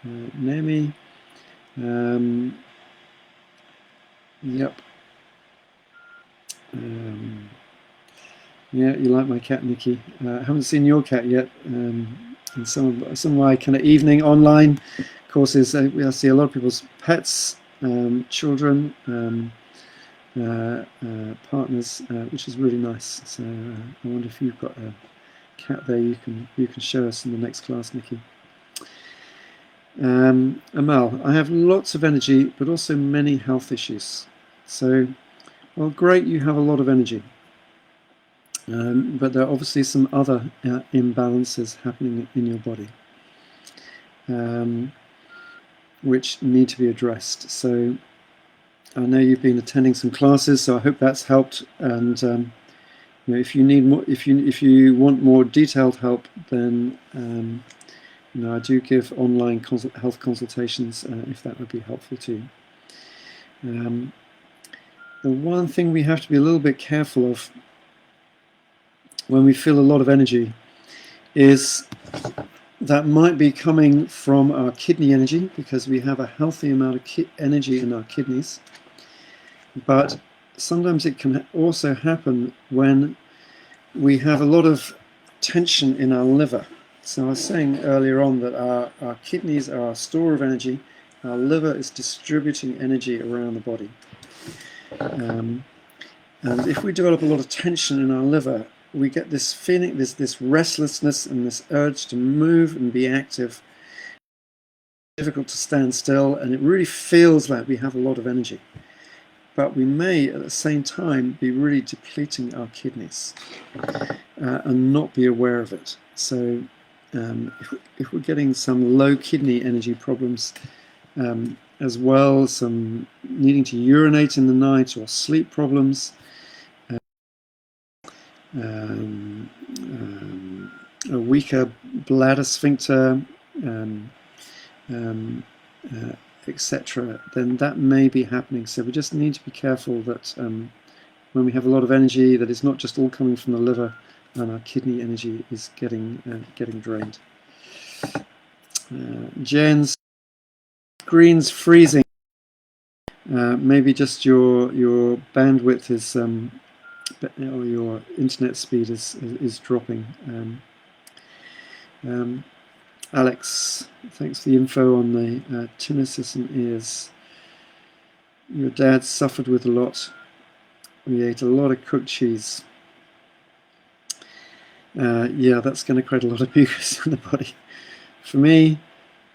Naomi, yep. Yeah, you like my cat, Nikki. I haven't seen your cat yet. In some of my kind of evening online courses, I see a lot of people's pets, children, partners, which is really nice. So I wonder if you've got a cat there you can show us in the next class, Nikki. Amal, I have lots of energy, but also many health issues. So, well, great, you have a lot of energy. But there are obviously some other imbalances happening in your body, which need to be addressed. So I know you've been attending some classes, so I hope that's helped. And if you need more, if you want more detailed help, then I do give online health consultations if that would be helpful to you. The one thing we have to be a little bit careful of when we feel a lot of energy is that might be coming from our kidney energy, because we have a healthy amount of energy in our kidneys. But sometimes it can also happen when we have a lot of tension in our liver. So I was saying earlier on that our kidneys are our store of energy. Our liver is distributing energy around the body. And if we develop a lot of tension in our liver, we get this feeling, this restlessness and this urge to move and be active. It's difficult to stand still, and it really feels like we have a lot of energy. But we may, at the same time, be really depleting our kidneys and not be aware of it. So if we're getting some low kidney energy problems, as well, some needing to urinate in the night or sleep problems, a weaker bladder sphincter, etc., then that may be happening. So we just need to be careful that when we have a lot of energy, that it's not just all coming from the liver, and our kidney energy is getting drained. Jen's screen's freezing. Maybe just your bandwidth is or your internet speed is dropping. Alex, thanks for the info on the tinnitus and ears. Your dad suffered with a lot. We ate a lot of cooked cheese. Yeah, that's going to create a lot of mucus in the body. For me,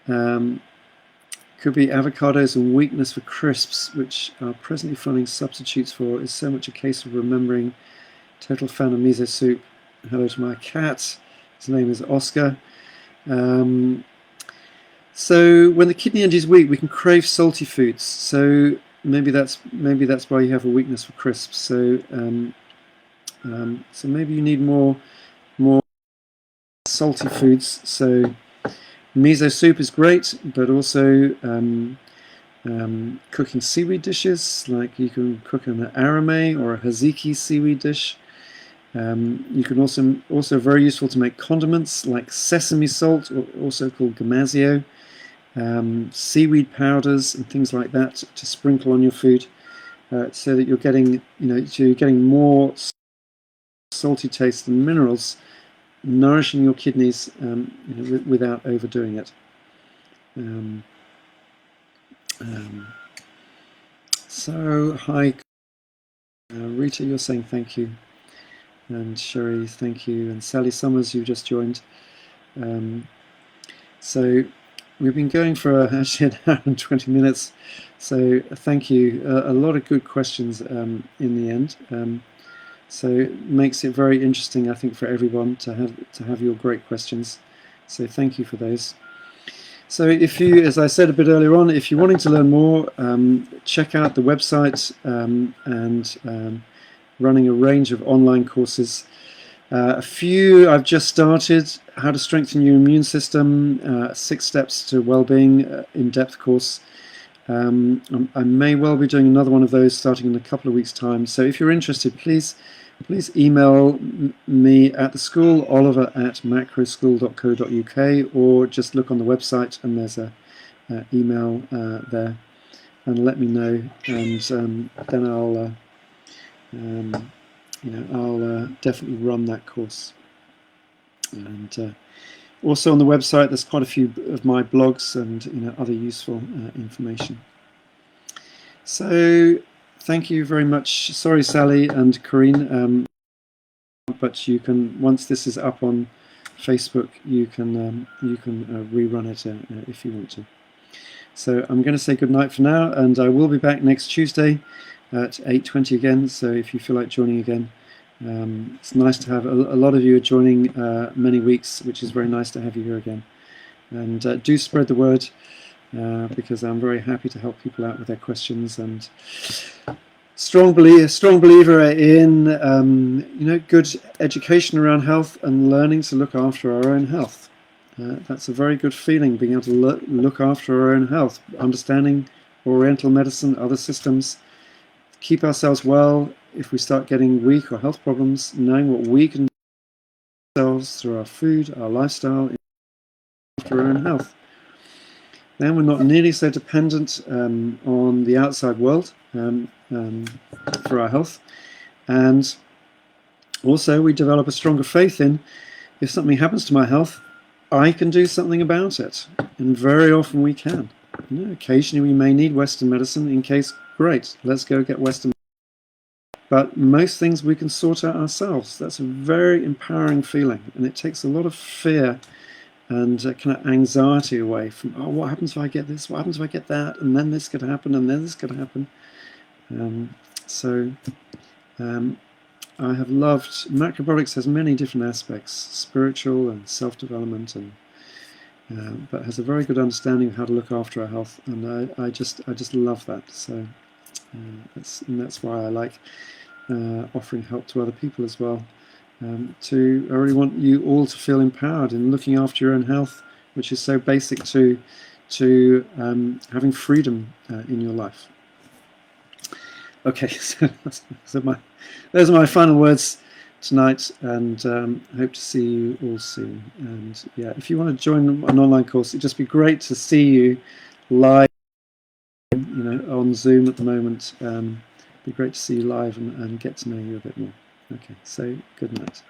could be avocados and weakness for crisps, which are presently finding substitutes for. Is so much a case of remembering. Total fan of miso soup. Hello to my cat. His name is Oscar. So when the kidney energy is weak, we can crave salty foods. So maybe that's why you have a weakness for crisps. So so maybe you need more salty foods. So miso soup is great, but also cooking seaweed dishes, like you can cook an arame or a haziki seaweed dish. You can also very useful to make condiments like sesame salt, or also called Cowmeadow, seaweed powders and things like that to sprinkle on your food, so that you're getting, more salty taste and minerals, nourishing your kidneys, without overdoing it. So hi, Rita, you're saying thank you, and Sherry, thank you, and Sally Summers, you just joined. So we've been going for actually an hour and 20 minutes, so thank you. A lot of good questions in the end, so it makes it very interesting, I think, for everyone to have your great questions. So thank you for those. So if you, as I said a bit earlier on, if you're wanting to learn more, check out the website, and running a range of online courses. A few I've just started: how to strengthen your immune system, 6 steps to well-being, in-depth course. I may well be doing another one of those starting in a couple of weeks' time. So if you're interested, please email me at the school, oliver@macroschool.co.uk, or just look on the website and there's a email there, and let me know, and then I'll definitely run that course. And also on the website there's quite a few of my blogs and other useful information. So thank you very much. Sorry, Sally and Corinne, but you can, once this is up on Facebook, you can rerun it if you want to. So I'm going to say good night for now, and I will be back next Tuesday at 8:20 again. So if you feel like joining again, it's nice to have a lot of you are joining many weeks, which is very nice to have you here again. And do spread the word, because I'm very happy to help people out with their questions, and strong believer in good education around health and learning to look after our own health. That's a very good feeling, being able to look after our own health, understanding Oriental medicine, other systems, keep ourselves well if we start getting weak or health problems, knowing what we can do ourselves through our food, our lifestyle, after our own health. Then we're not nearly so dependent on the outside world for our health, and also we develop a stronger faith in, if something happens to my health, I can do something about it, and very often we can. Occasionally we may need Western medicine. In case, great, let's go get Western medicine. But most things we can sort out ourselves. That's a very empowering feeling, and it takes a lot of fear and kind of anxiety away from, oh, what happens if I get this, what happens if I get that, and then this could happen, and then this could happen. I have loved, Macrobiotics has many different aspects, spiritual and self-development, and but has a very good understanding of how to look after our health, and I just love that. So that's why I like offering help to other people as well. I really want you all to feel empowered in looking after your own health, which is so basic to having freedom in your life. Okay, so those are my final words tonight, and I hope to see you all soon. And yeah, if you want to join an online course, it'd just be great to see you live, on Zoom at the moment. It'd be great to see you live and get to know you a bit more. Okay, so good night.